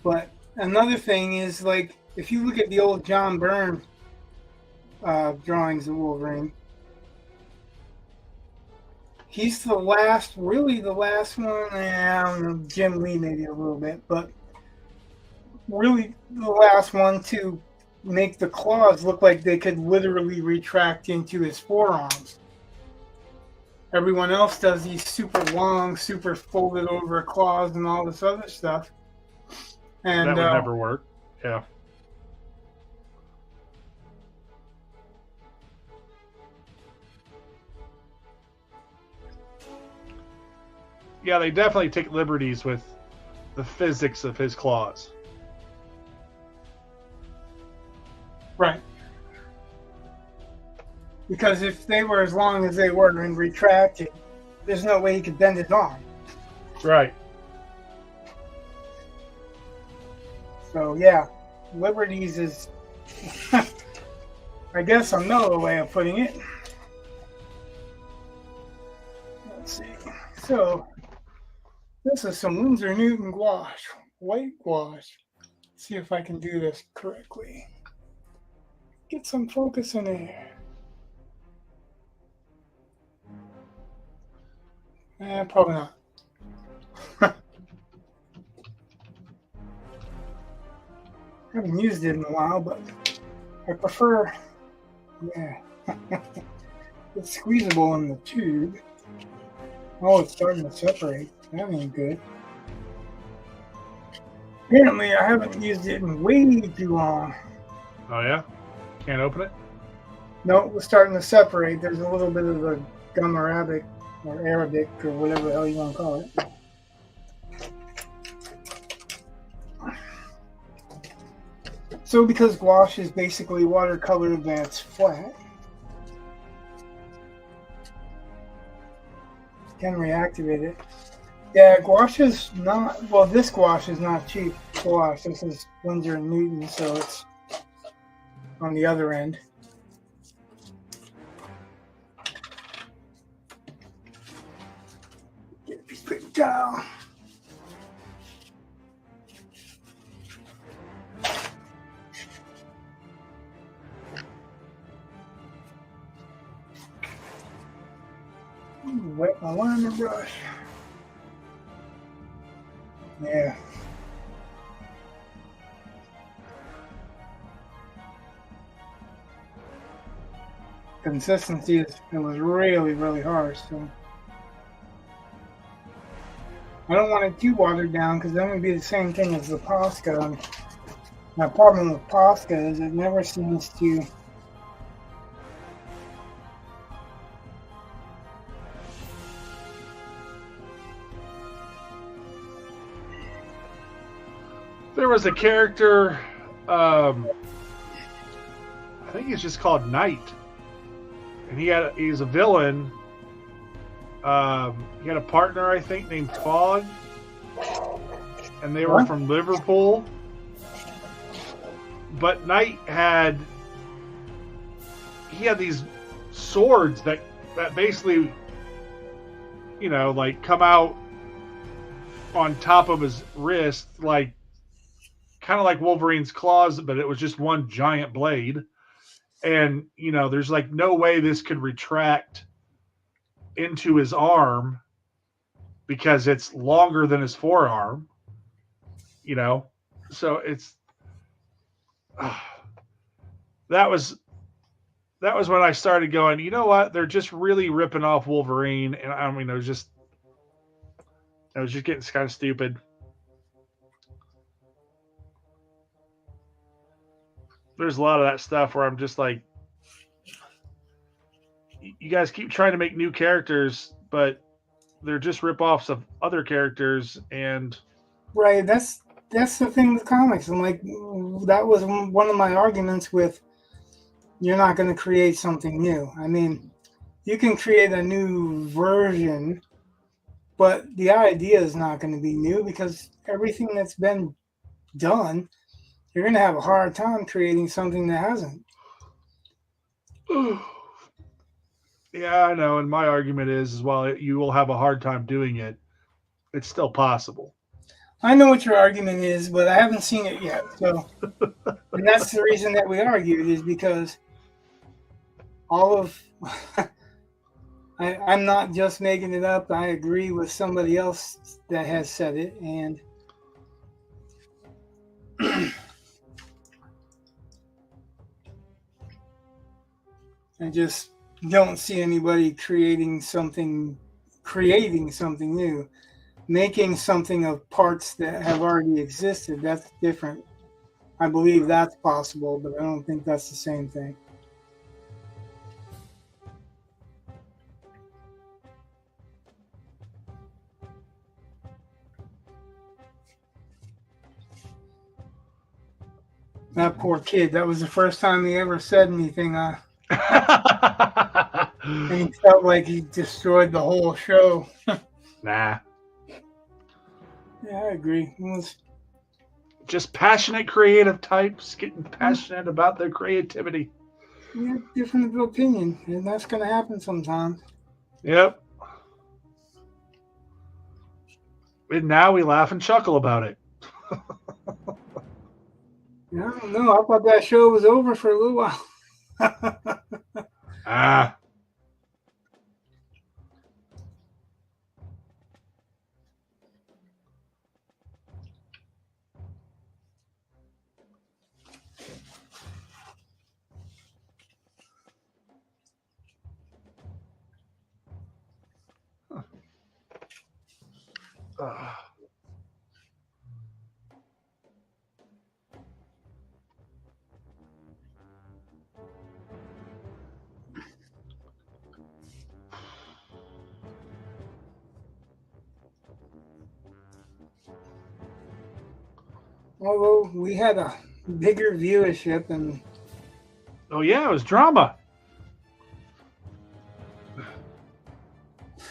But another thing is, like, if you look at the old John Byrne drawings of Wolverine, he's the last one. I don't know, Jim Lee maybe a little bit, but really the last one to make the claws look like they could literally retract into his forearms. Everyone else does these super long, super folded over claws and all this other stuff. And that would never work. Yeah. Yeah, they definitely take liberties with the physics of his claws. Right. Because if they were as long as they were and retracted, there's no way he could bend his arm. Right. So, yeah, liberties is I guess another way of putting it. Let's see. So, this is some Winsor Newton gouache, white gouache. Let's see if I can do this correctly. Get some focus in there. Probably not. I haven't used it in a while, but I prefer, it's squeezable in the tube. Oh, it's starting to separate. That ain't good. Apparently, I haven't used it in way too long. Oh, yeah? Can't open it? No, it was starting to separate. There's a little bit of a gum Arabic or Arabic or whatever the hell you want to call it. So because gouache is basically watercolor that's flat, can reactivate it. Yeah, gouache is not, well, this gouache is not cheap gouache. This is Winsor & Newton, so it's on the other end. Get a piece of paper towel. Wet my liner brush. Yeah. Consistency is, it was really, really harsh, so I don't want it too watered down because then it would be the same thing as the Posca. My problem with Posca is it never seems to There was a character, I think he's just called Knight, and he's a villain. He had a partner, I think, named Tog, and they were from Liverpool. But Knight had these swords that basically, like come out on top of his wrist, like kind of like Wolverine's claws, but it was just one giant blade. And, there's like no way this could retract into his arm because it's longer than his forearm, So it's, that was when I started going, you know what? They're just really ripping off Wolverine. And I mean, it was just getting kind of stupid. There's a lot of that stuff where I'm just like, you guys keep trying to make new characters, but they're just rip-offs of other characters. And right, that's the thing with comics. I'm like, that was one of my arguments with, you're not going to create something new. I mean, you can create a new version, but the idea is not going to be new because everything that's been done, you're going to have a hard time creating something that hasn't. Yeah, I know. And my argument is, while you will have a hard time doing it, it's still possible. I know what your argument is, but I haven't seen it yet. So, and that's the reason that we argued, is because all of I'm not just making it up. I agree with somebody else that has said it, and I just don't see anybody creating something new. Making something of parts that have already existed, that's different. I believe that's possible, but I don't think that's the same thing. That poor kid, that was the first time he ever said anything. And he felt like he destroyed the whole show. Nah. Yeah, I agree. Just passionate creative types getting passionate about their creativity. We have different opinion, and that's going to happen sometimes. Yep. And now we laugh and chuckle about it. I don't know. I thought that show was over for a little while. Ah. Although we had a bigger viewership, and Oh yeah, it was drama.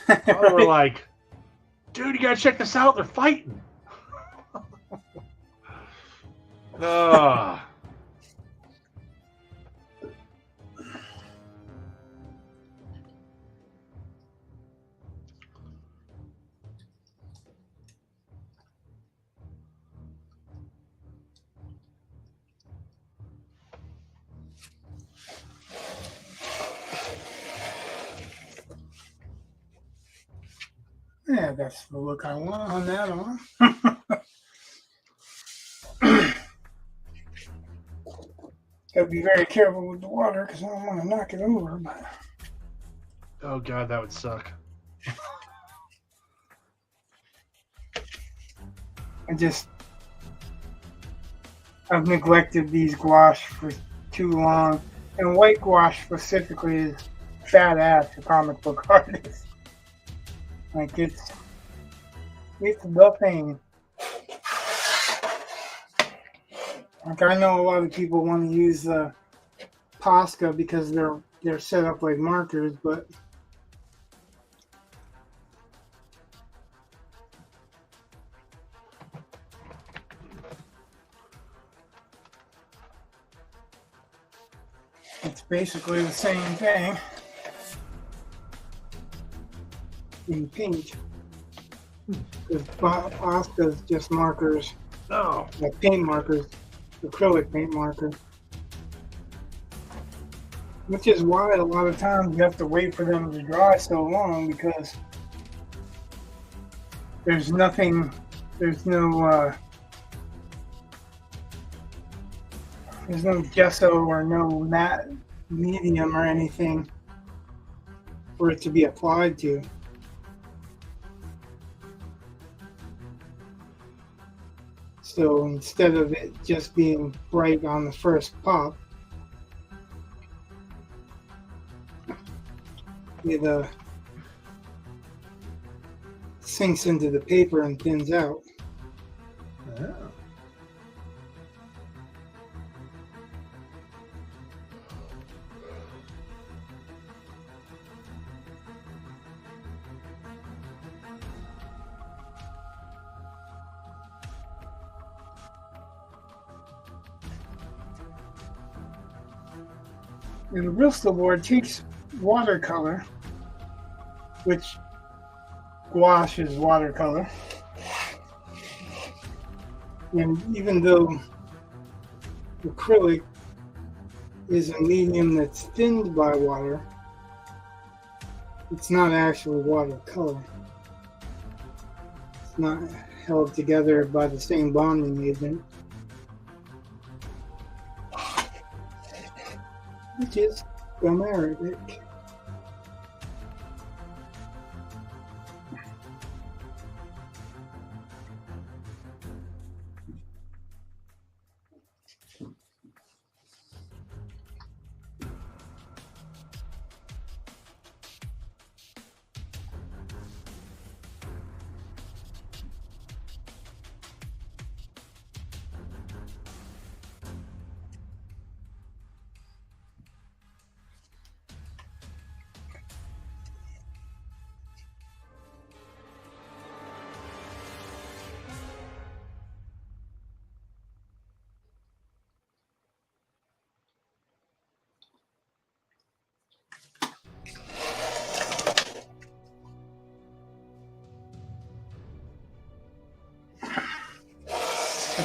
Right. We're like, dude, you gotta check this out. They're fighting. yeah, that's the look I want on that one. Gotta be very careful with the water because I don't want to knock it over. But oh god, that would suck. I've neglected these gouache for too long, and white gouache specifically is fat ass for comic book artists. Like it's the thing. Like I know a lot of people want to use Posca because they're set up like markers, but it's basically the same thing in paint. Because Posca is just markers, like paint markers, acrylic paint markers. Which is why a lot of times you have to wait for them to dry so long because there's no gesso or no matte medium or anything for it to be applied to. So instead of it just being bright on the first pop, it sinks into the paper and thins out. Oh. And the Bristol board takes watercolor, which gouache is watercolor. And even though acrylic is a medium that's thinned by water, it's not actually watercolor. It's not held together by the same bonding agent, which is from Arabic.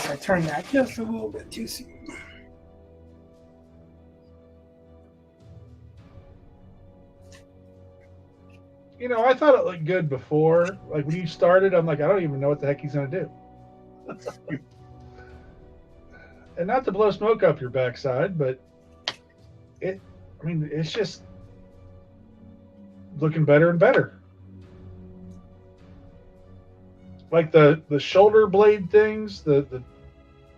guess I turned that just a little bit too soon. You know, I thought it looked good before. Like when you started, I'm like, I don't even know what the heck he's going to do. And not to blow smoke up your backside, but it's just looking better and better. Like the shoulder blade things, the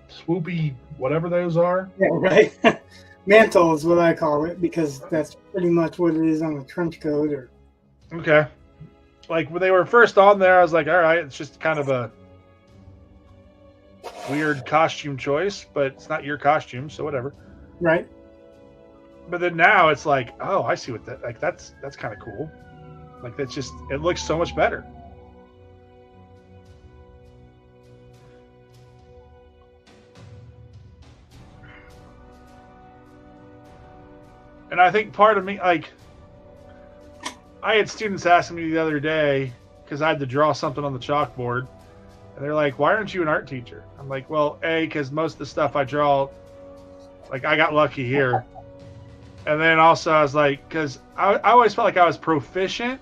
swoopy whatever those are. Yeah, right. Mantle is what I call it because that's pretty much what it is on the trench coat. Or okay, like when they were first on there, I was like, all right, it's just kind of a weird costume choice, but it's not your costume, so whatever. Right. But then now it's like, oh, I see what that like. That's kind of cool. Like that's just it looks so much better. And I think part of me, like, I had students asking me the other day because I had to draw something on the chalkboard, and they're like, "Why aren't you an art teacher?" I'm like, "Well, because most of the stuff I draw, like, I got lucky here." And then also I was like, because I always felt like I was proficient,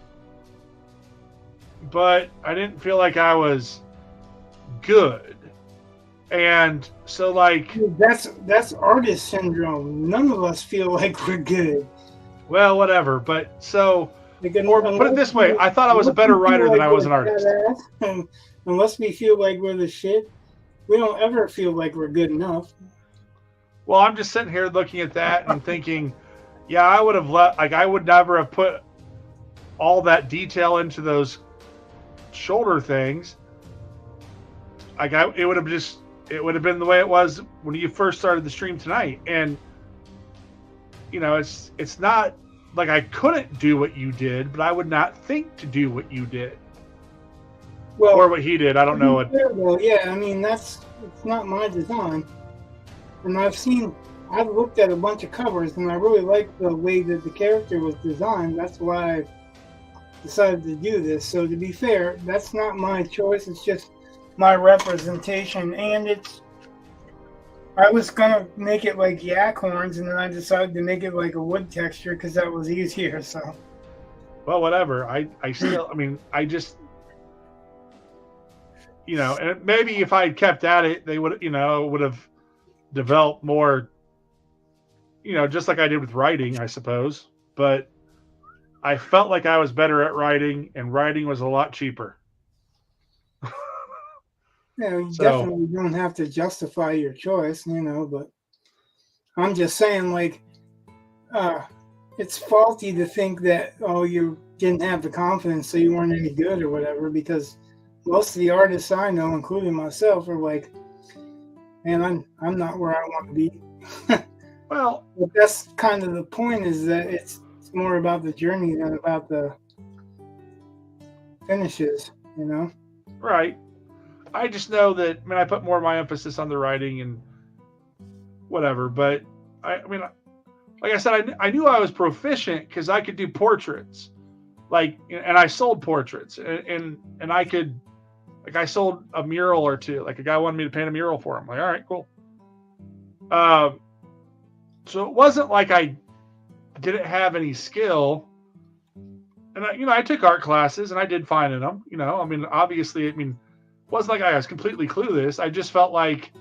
but I didn't feel like I was good. And so, like, that's artist syndrome. None of us feel like we're good. Well, whatever. But so, or put it this way, I thought I was a better writer than I was an artist. And unless we feel like we're the shit, we don't ever feel like we're good enough. Well, I'm just sitting here looking at that and thinking, yeah, I would have I would never have put all that detail into those shoulder things. Like it would have been the way it was when you first started the stream tonight. And you know, it's not like I couldn't do what you did, but I would not think to do what you did. Well, or what he did. I don't know what. Well, yeah, I mean it's not my design. And I've looked at a bunch of covers and I really like the way that the character was designed. That's why I decided to do this. So to be fair, that's not my choice. It's just my representation. And I was going to make it like yak horns, and then I decided to make it like a wood texture because that was easier. So, well, whatever. I just, you know, and maybe if I had kept at it, they would have developed more, you know, just like I did with writing, I suppose. But I felt like I was better at writing, and writing was a lot cheaper. Yeah, you definitely don't have to justify your choice, you know, but I'm just saying, like, it's faulty to think that, oh, you didn't have the confidence, so you weren't any good or whatever, because most of the artists I know, including myself, are like, man, I'm not where I want to be. Well, but that's kind of the point, is that it's more about the journey than about the finishes, you know? Right. I just know that, I mean, I put more of my emphasis on the writing and whatever, but I mean, like I said, I knew I was proficient because I could do portraits, like, and I sold portraits, and I could, like, I sold a mural or two. Like, a guy wanted me to paint a mural for him. Like, all right, cool. So it wasn't like I didn't have any skill. And I took art classes and I did fine in them. You know, I mean, obviously, it wasn't like I was completely clueless. I just felt like,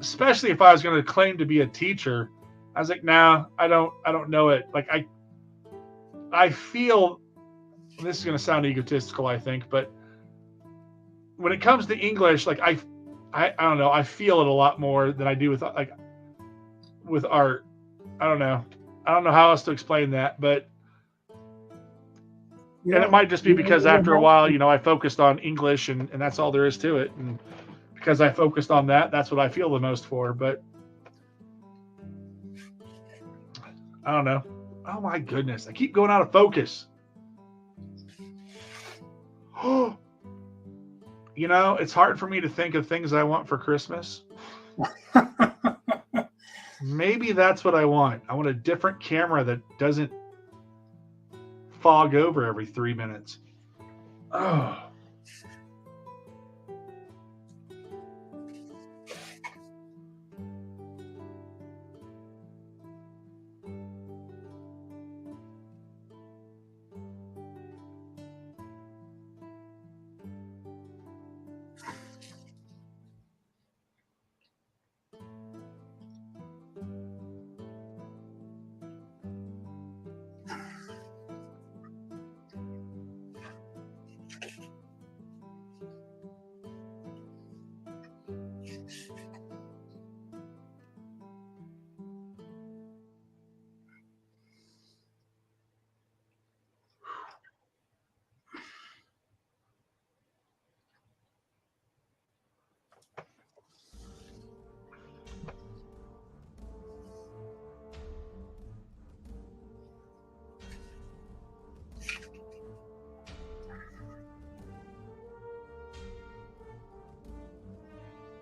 especially if I was going to claim to be a teacher, I was like, nah, I don't know it. Like I feel, this is going to sound egotistical, I think, but when it comes to English, like I don't know, I feel it a lot more than I do with art. I don't know how else to explain that, but and it might just be because after a while, I focused on English and that's all there is to it. And because I focused on that, that's what I feel the most for. But I don't know. Oh my goodness. I keep going out of focus. It's hard for me to think of things I want for Christmas. Maybe that's what I want. I want a different camera that doesn't fog over every 3 minutes. Oh.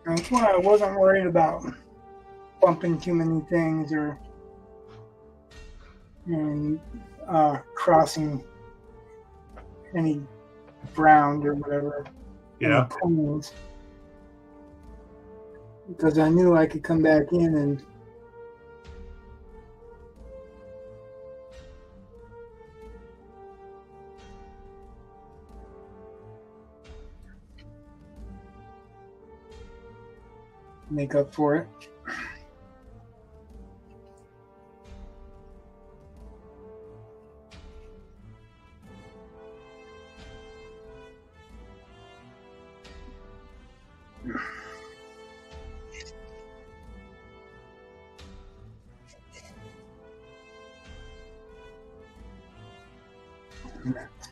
That's why I wasn't worried about bumping too many things or and crossing any ground or whatever in the Yeah. plains, because I knew I could come back in and make up for it.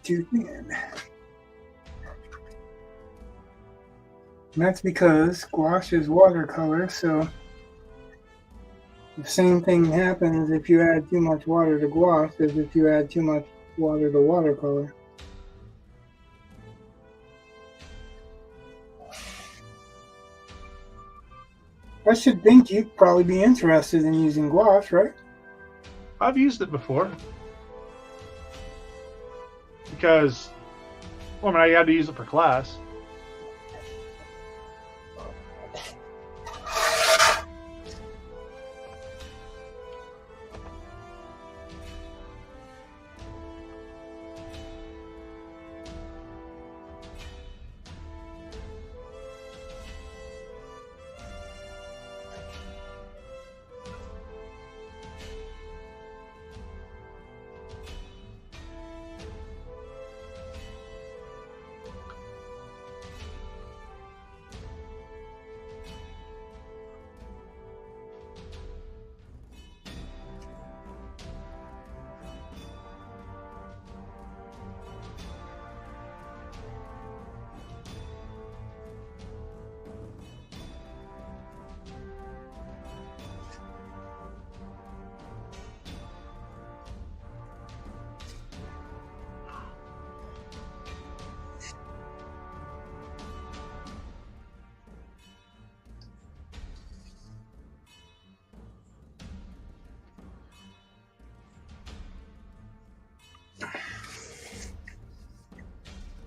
Too thin. And that's because gouache is watercolor, so the same thing happens if you add too much water to gouache as if you add too much water to watercolor. I should think you'd probably be interested in using gouache, right? I've used it before. Because, well, I mean, I had to use it for class.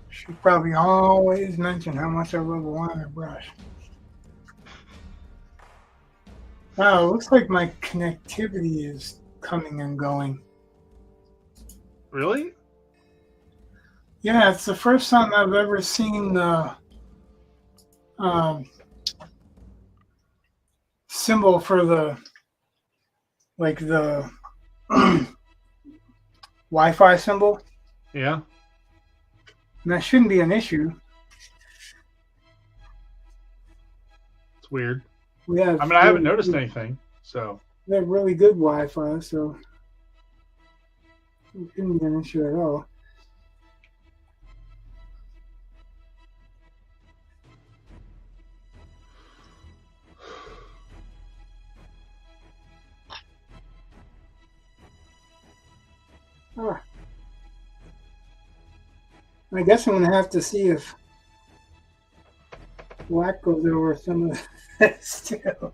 Should probably always mention how much I love a liner brush. Wow, it looks like my connectivity is coming and going. Really? Yeah, it's the first time I've ever seen the symbol for the Wi-Fi symbol. Yeah. And that shouldn't be an issue. It's weird. We have I mean, I haven't noticed anything, so. We have really good Wi-Fi, so it shouldn't be an issue at all. Ah. I guess I'm going to have to see if black goes over some of this too.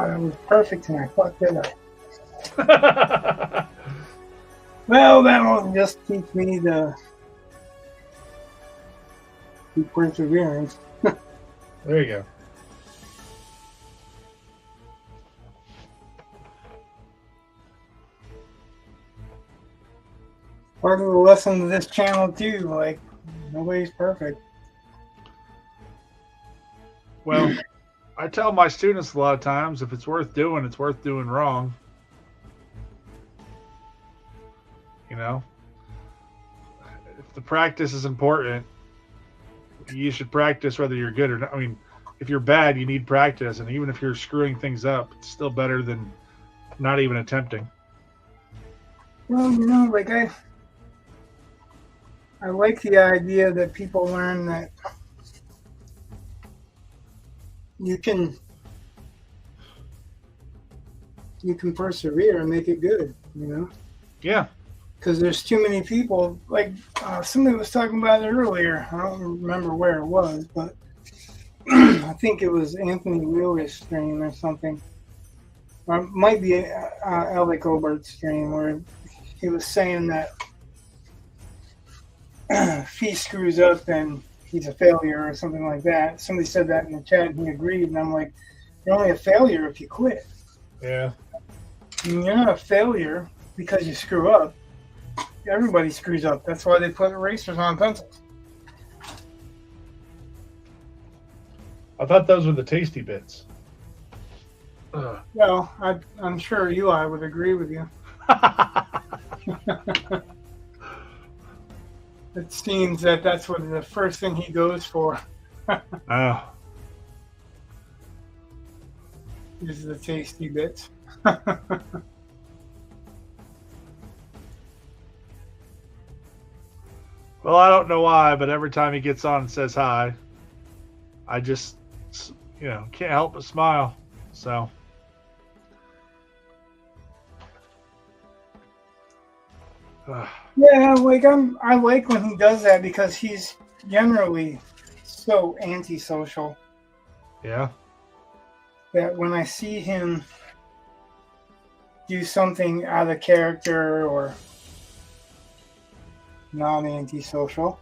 thought I was perfect and I fucked it up. Well, that'll just teach me to be persevering. There you go. Part of the lesson of this channel too, like nobody's perfect. Well, I tell my students a lot of times, if it's worth doing, it's worth doing wrong. You know? If the practice is important, you should practice whether you're good or not. I mean, if you're bad, you need practice. And even if you're screwing things up, it's still better than not even attempting. Well, you know, like I like the idea that people learn that you can persevere and make it good, you know? Yeah. Because there's too many people, like somebody was talking about it earlier. I don't remember where it was, but I think it was Anthony Wheeler's stream or something. Or it might be Alec Obert's stream where he was saying that if he screws up, then he's a failure or something like that. Somebody said that in the chat and he agreed. And I'm like, you're only a failure if you quit. Yeah. And you're not a failure because you screw up. Everybody screws up. That's why they put erasers on pencils. I thought those were the tasty bits. Well, I'm sure Eli would agree with you. It seems that that's what the first thing he goes for. Oh. Is the tasty bits. Well, I don't know why, but every time he gets on and says hi, I just, can't help but smile. So. Yeah, like I like when he does that because he's generally so antisocial. Yeah. That when I see him do something out of character or not antisocial,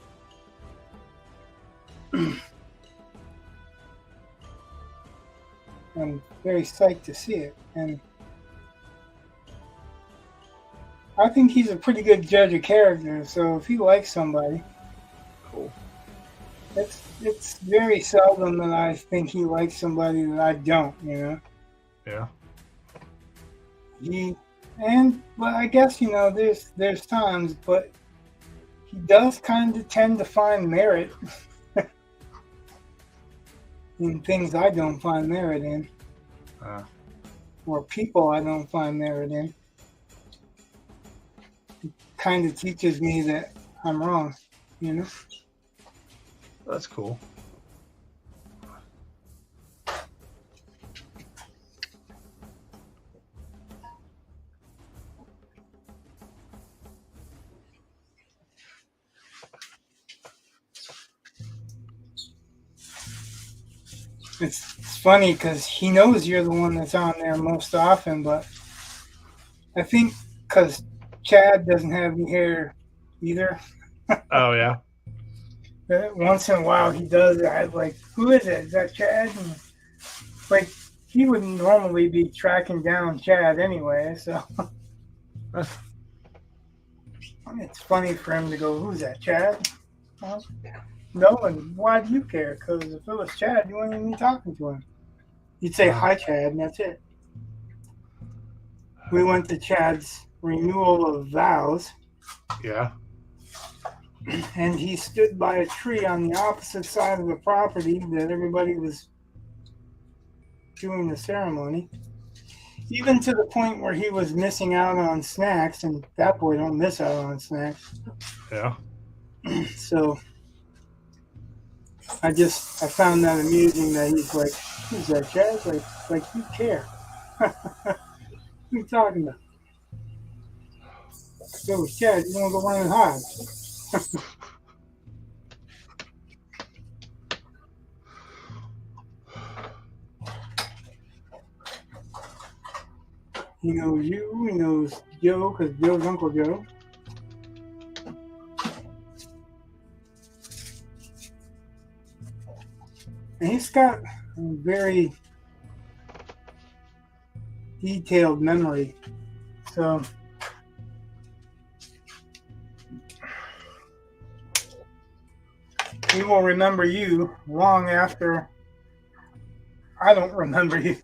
I'm very psyched to see it. And I think he's a pretty good judge of character, so if he likes somebody, cool. It's very seldom that I think he likes somebody that I don't, you know? Yeah. But I guess, there's times, but he does kind of tend to find merit in things I don't find merit in. Or people I don't find merit in. It kind of teaches me that I'm wrong, you know? That's cool. It's funny because he knows you're the one that's on there most often, but I think because Chad doesn't have any hair either. Oh, yeah. Once in a while he does that. Like, who is it? Is that Chad? And, like, he would normally be tracking down Chad anyway, so it's funny for him to go, who's that, Chad? No, and why do you care? Because if it was Chad, you wouldn't even be talking to him. You'd say, hi, Chad, and that's it. We went to Chad's renewal of vows. Yeah. And he stood by a tree on the opposite side of the property that everybody was doing the ceremony. Even to the point where he was missing out on snacks, and that boy don't miss out on snacks. Yeah. So I found that amusing that he's like, who's that, Chad? Like you care. What are you talking about? So Chad, you want to go run and hide? He knows you. He knows Joe because Joe's Uncle Joe. And he's got a very detailed memory. So he will remember you long after I don't remember you.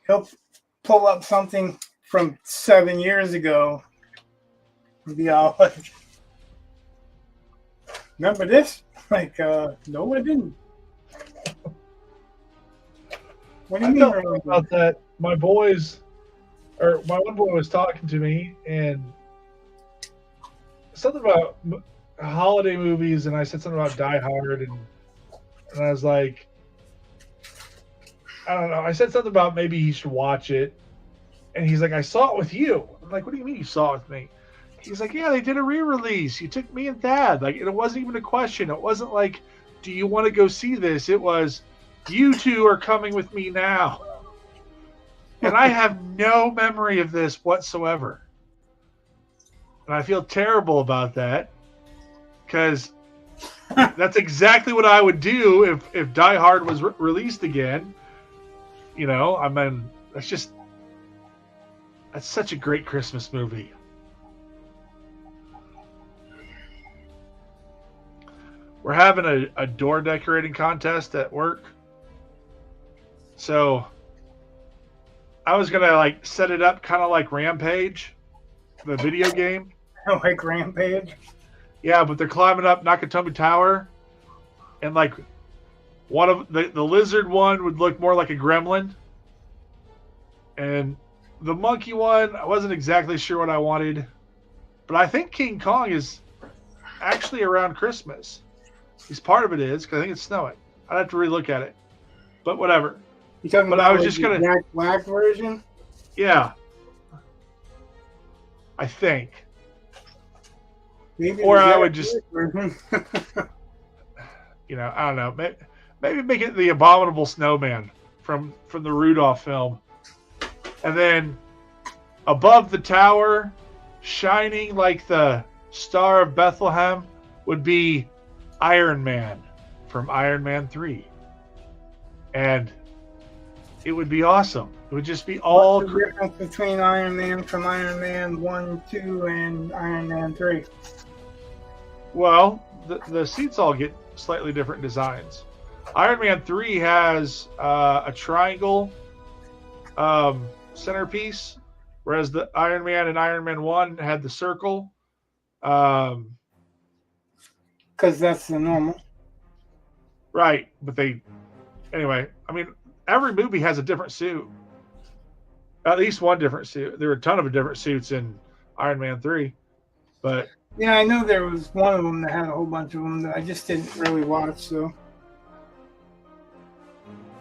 He'll pull up something from 7 years ago and be all like, remember this? Like, no, I didn't. What do you mean? I felt about that. My one boy was talking to me, and something about holiday movies, and I said something about Die Hard, and I was like, I don't know. I said something about maybe he should watch it, and he's like, I saw it with you. I'm like, what do you mean you saw it with me? He's like, yeah, they did a re-release. You took me and Dad. Like, it wasn't even a question. It wasn't like, do you want to go see this? It was, you two are coming with me now. And I have no memory of this whatsoever. And I feel terrible about that because that's exactly what I would do if Die Hard was released again. You know, I mean, that's such a great Christmas movie. We're having a door decorating contest at work. So I was going to like set it up kind of like Rampage, the video game. Like Rampage? Yeah, but they're climbing up Nakatomi Tower. And like one of the lizard one would look more like a gremlin. And the monkey one, I wasn't exactly sure what I wanted. But I think King Kong is actually around Christmas. At least part of it is, because I think it's snowing. I'd have to relook at it. But whatever. You talking but about I was like just gonna the Jack Black version? Yeah. I think. Maybe or I Jack would just version. you know, I don't know. Maybe make it the Abominable Snowman from the Rudolph film. And then above the tower, shining like the Star of Bethlehem, would be Iron Man from Iron Man 3. And it would be awesome. It would just be all... What's the difference between Iron Man from Iron Man 1, 2, and Iron Man 3? Well, the seats all get slightly different designs. Iron Man 3 has a triangle centerpiece, whereas the Iron Man and Iron Man 1 had the circle. Because that's the normal. Right, but anyway, I mean, every movie has a different suit. At least one different suit. There were a ton of different suits in Iron Man 3. But yeah, I know there was one of them that had a whole bunch of them that I just didn't really watch, so.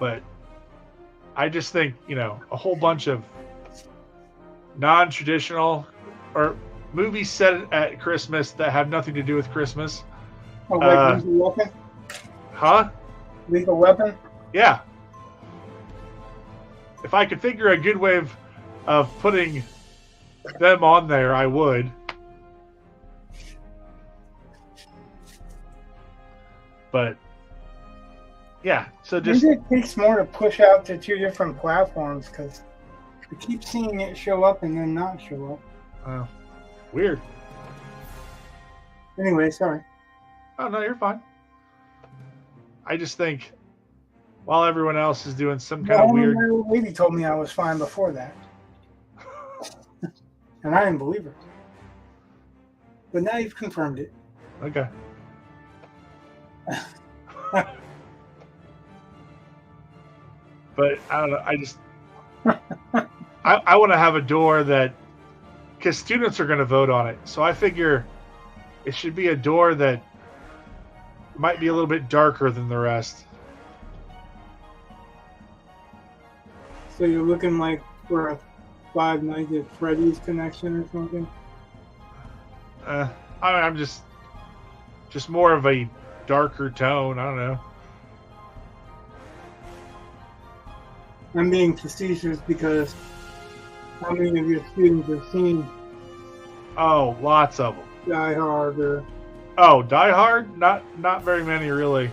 But I just think, a whole bunch of non-traditional or movies set at Christmas that have nothing to do with Christmas. Oh, like Lethal Weapon? Huh? Lethal Weapon? Yeah. If I could figure a good way of putting them on there, I would. But yeah, so just maybe it takes more to push out to 2 different platforms because I keep seeing it show up and then not show up. Weird. Anyway, sorry. Oh no, you're fine. I just think while everyone else is doing some kind of weird... My old lady told me I was fine before that. And I didn't believe her. But now you've confirmed it. Okay. But I don't know. I just... I want to have a door that... Because students are going to vote on it. So I figure it should be a door that might be a little bit darker than the rest. So you're looking like for a Five Nights at Freddy's connection or something? I'm just more of a darker tone. I don't know. I'm being facetious because how many of your students have seen Oh, lots of them. Die Hard or Oh, Die Hard? Not very many, really.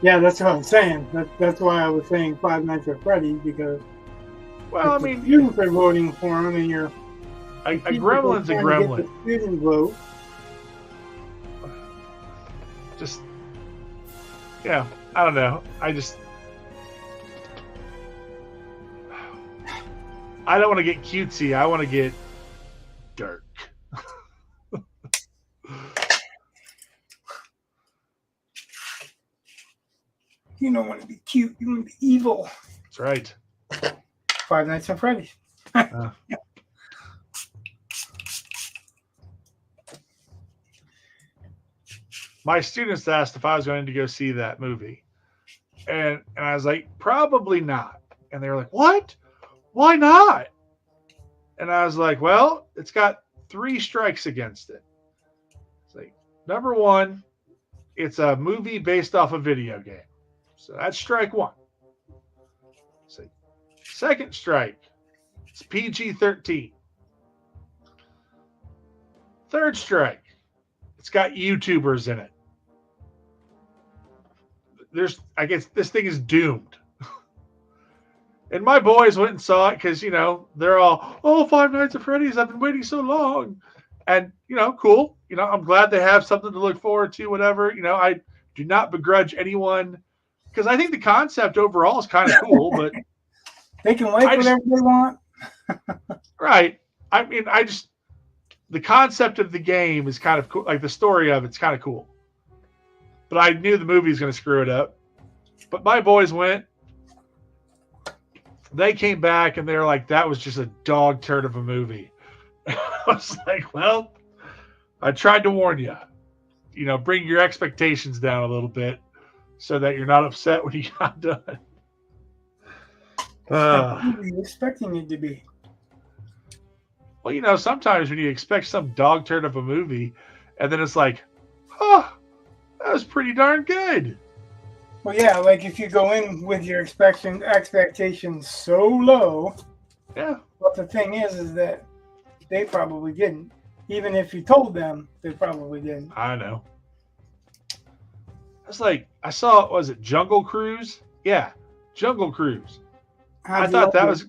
yeah, that's what I'm saying. That's why I was saying Five Nights at Freddy's because Well, I if the mean, students are voting for them and you're a people gremlin's a trying to get gremlin. the student vote, Just, yeah, I don't know. I don't want to get cutesy. I want to get dark. you don't want to be cute. You want to be evil. That's right. Five Nights at Freddy's. My students asked if I was going to go see that movie. And I was like, probably not. And they were like, what? Why not? And I was like, well, it's got 3 strikes against it. It's like, number 1, it's a movie based off a video game. So that's strike 1. So, second strike, it's PG-13. Third strike, it's got YouTubers in it. I guess this thing is doomed. And my boys went and saw it because, they're all, oh, Five Nights at Freddy's, I've been waiting so long. And, cool. I'm glad they have something to look forward to, whatever. I do not begrudge anyone because I think the concept overall is kind of cool, but they can like whatever they want. Right. I mean, the concept of the game is kind of cool. Like the story of it's kind of cool. But I knew the movie was going to screw it up. But my boys went. They came back and they're like, that was just a dog turd of a movie. I was like, well, I tried to warn you. Bring your expectations down a little bit so that you're not upset when you got done. What were you expecting it to be? Well, sometimes when you expect some dog turd of a movie and then it's like, oh, that was pretty darn good. Well, yeah, like if you go in with your expectations so low. Yeah. But the thing is that they probably didn't. Even if you told them, they probably didn't. I know. It's like, I saw, was it Jungle Cruise? Yeah, Jungle Cruise. I thought that was...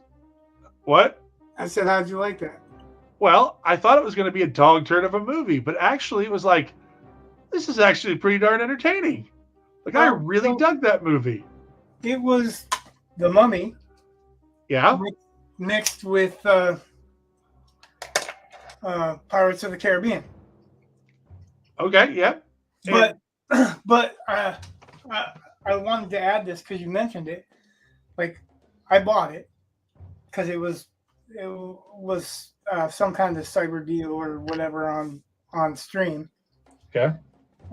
What? I said, how'd you like that? Well, I thought it was going to be a dog turd of a movie, but actually it was like, this is actually pretty darn entertaining. Like, I really dug that movie. It was The Mummy. Yeah. Mixed with Pirates of the Caribbean. Okay, yeah. But I wanted to add this because you mentioned it. Like, I bought it because it was some kind of cyber deal or whatever on stream. Okay.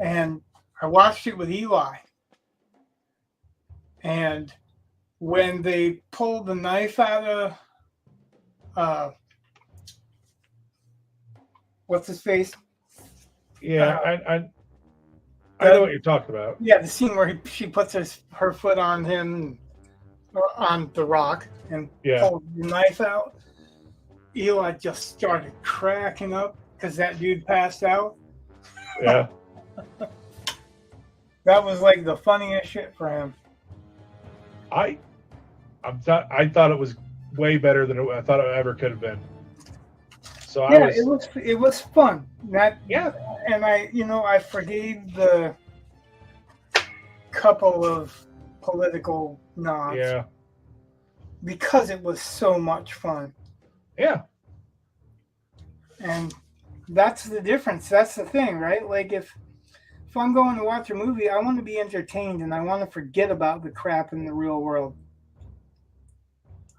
And I watched it with Eli. And when they pulled the knife out of what's his face? Yeah, I know what you're talking about. Yeah, the scene where she puts her foot on him, on the rock, and pulls the knife out. Eli just started cracking up because that dude passed out. Yeah. That was like the funniest shit for him. I thought it was way better than I thought it ever could have been. So yeah, it was fun. And I forgave the couple of political nods. Yeah. Because it was so much fun. Yeah. And that's the difference. That's the thing, right? Like if I'm going to watch a movie, I want to be entertained and I want to forget about the crap in the real world.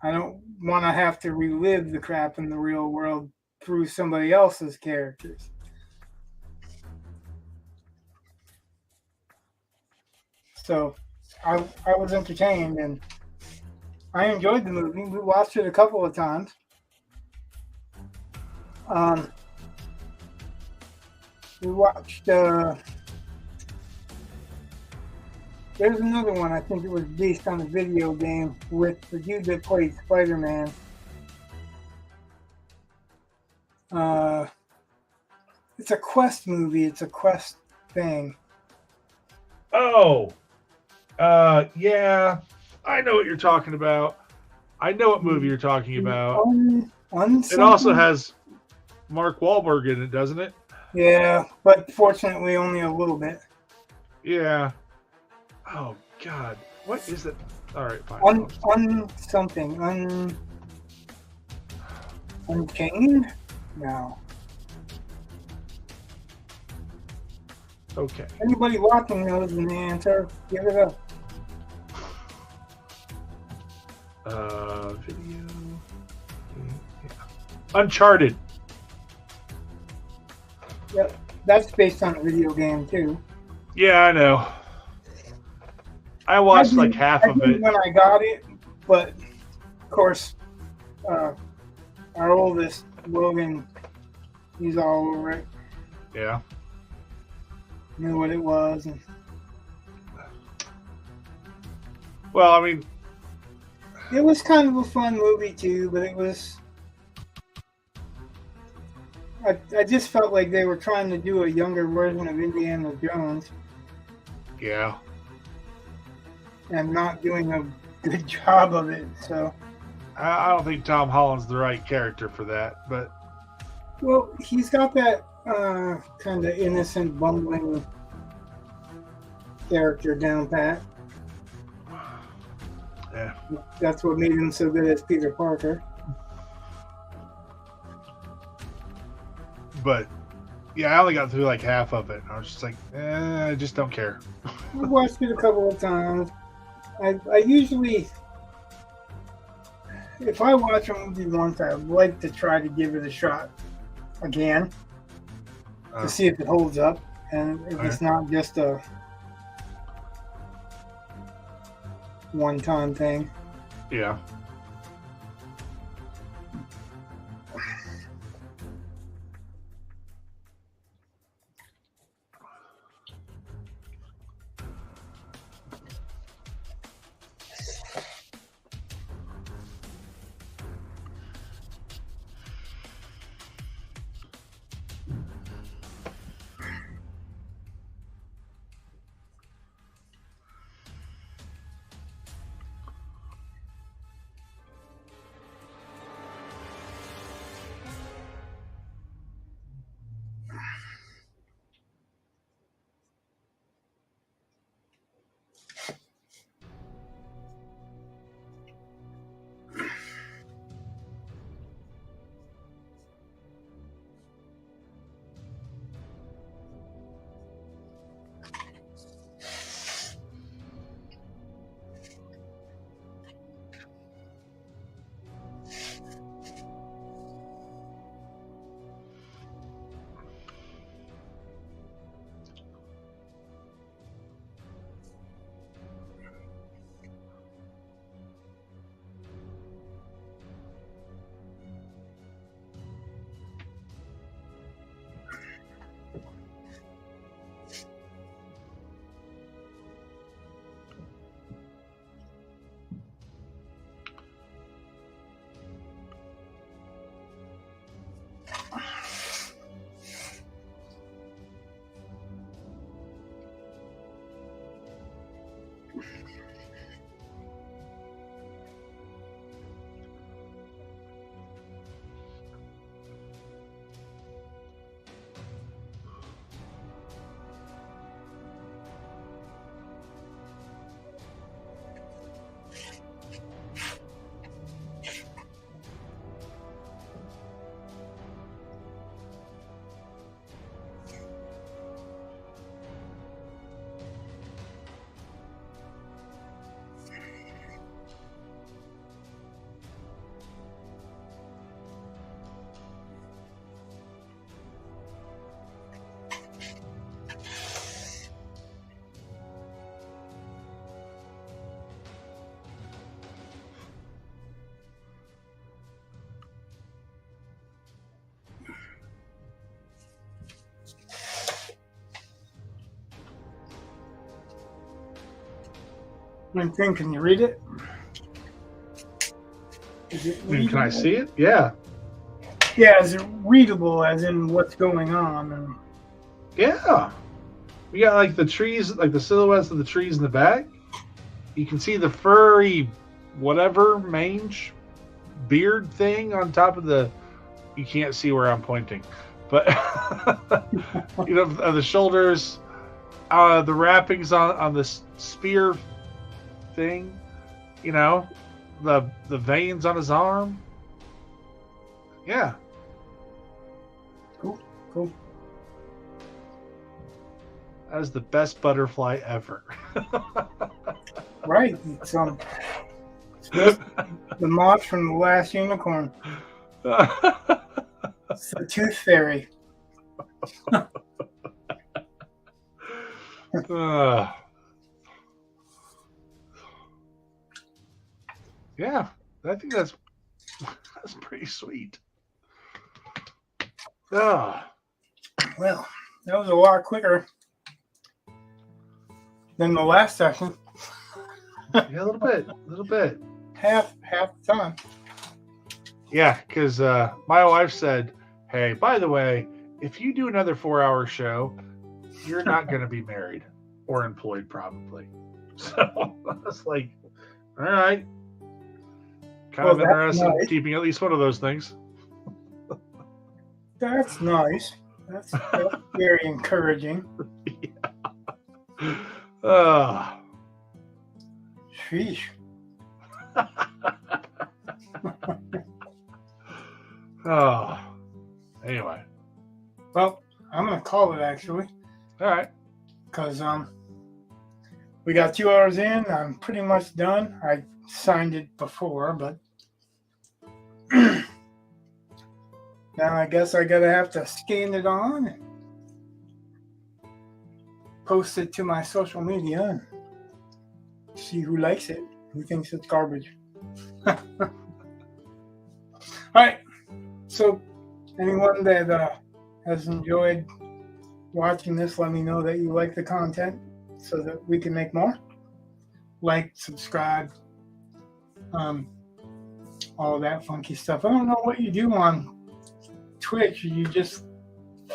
I don't want to have to relive the crap in the real world through somebody else's characters. So I was entertained and I enjoyed the movie. We watched it a couple of times. We watched There's another one. I think it was based on a video game with the dude that played Spider-Man. It's a Quest movie. It's a Quest thing. Oh, yeah, I know what you're talking about. I know what movie you're talking about. It also has Mark Wahlberg in it, doesn't it? Yeah, but fortunately only a little bit. Yeah. Oh God, what is it? All right, fine. Unchained? No. Okay. Anybody watching knows the answer. Give it up. Video. Yeah. Uncharted. Yep, that's based on a video game too. Yeah, I know. I watched like half of it when I got it, but of course, our oldest Logan, he's all over it. Yeah. Knew what it was. And... Well, I mean, it was kind of a fun movie too, but it was. I just felt like they were trying to do a younger version of Indiana Jones. Yeah. And not doing a good job of it, so. I don't think Tom Holland's the right character for that, but. Well, he's got that kind of innocent, bumbling character down pat. Yeah. That's what made him so good as Peter Parker. But yeah, I only got through like half of it. I was just like, I just don't care. I watched it a couple of times. I usually, if I watch a movie once, I like to try to give it a shot again to see if it holds up, and if it's not just a one-time thing. Yeah. One thing, can you read it? Is it I mean, can I readable? see it? Yeah. Yeah, is it readable as in what's going on? And Yeah. We got like the trees, like the silhouettes of the trees in the back. You can see the furry, whatever, mange, beard thing on top of the. You can't see where I'm pointing, but you know, the shoulders, the wrappings on the spear thing. You know, the veins on his arm. Yeah. cool, cool. That is the best butterfly ever. Right. It's the moth from the last unicorn. It's the tooth fairy. Yeah, I think that's pretty sweet. Well, that was a lot quicker than the last session. Yeah, a little bit. Half the time. Yeah, because my wife said, "Hey, by the way, if you do another 4-hour show, you're not going to be married or employed, probably." So I was like, "All right." Kind of interested in keeping at least one of those things. That's nice. That's very encouraging. Yeah. Sheesh. Oh. Anyway. Well, I'm gonna call it actually. All right. Because we got 2 hours in. I'm pretty much done. I signed it before, but now I guess I gotta have to scan it on and post it to my social media and see who likes it, who thinks it's garbage. All right. So anyone that has enjoyed watching this, let me know that you like the content so that we can make more. Like, subscribe, all that funky stuff. I don't know what you do on Twitch. You just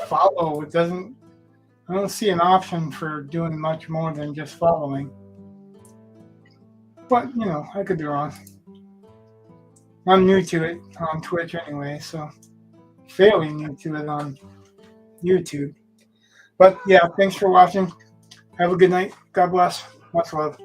follow. I don't see an option for doing much more than just following. But, I could be wrong. I'm new to it on Twitch anyway, so fairly new to it on YouTube. But yeah, thanks for watching. Have a good night. God bless. Much love.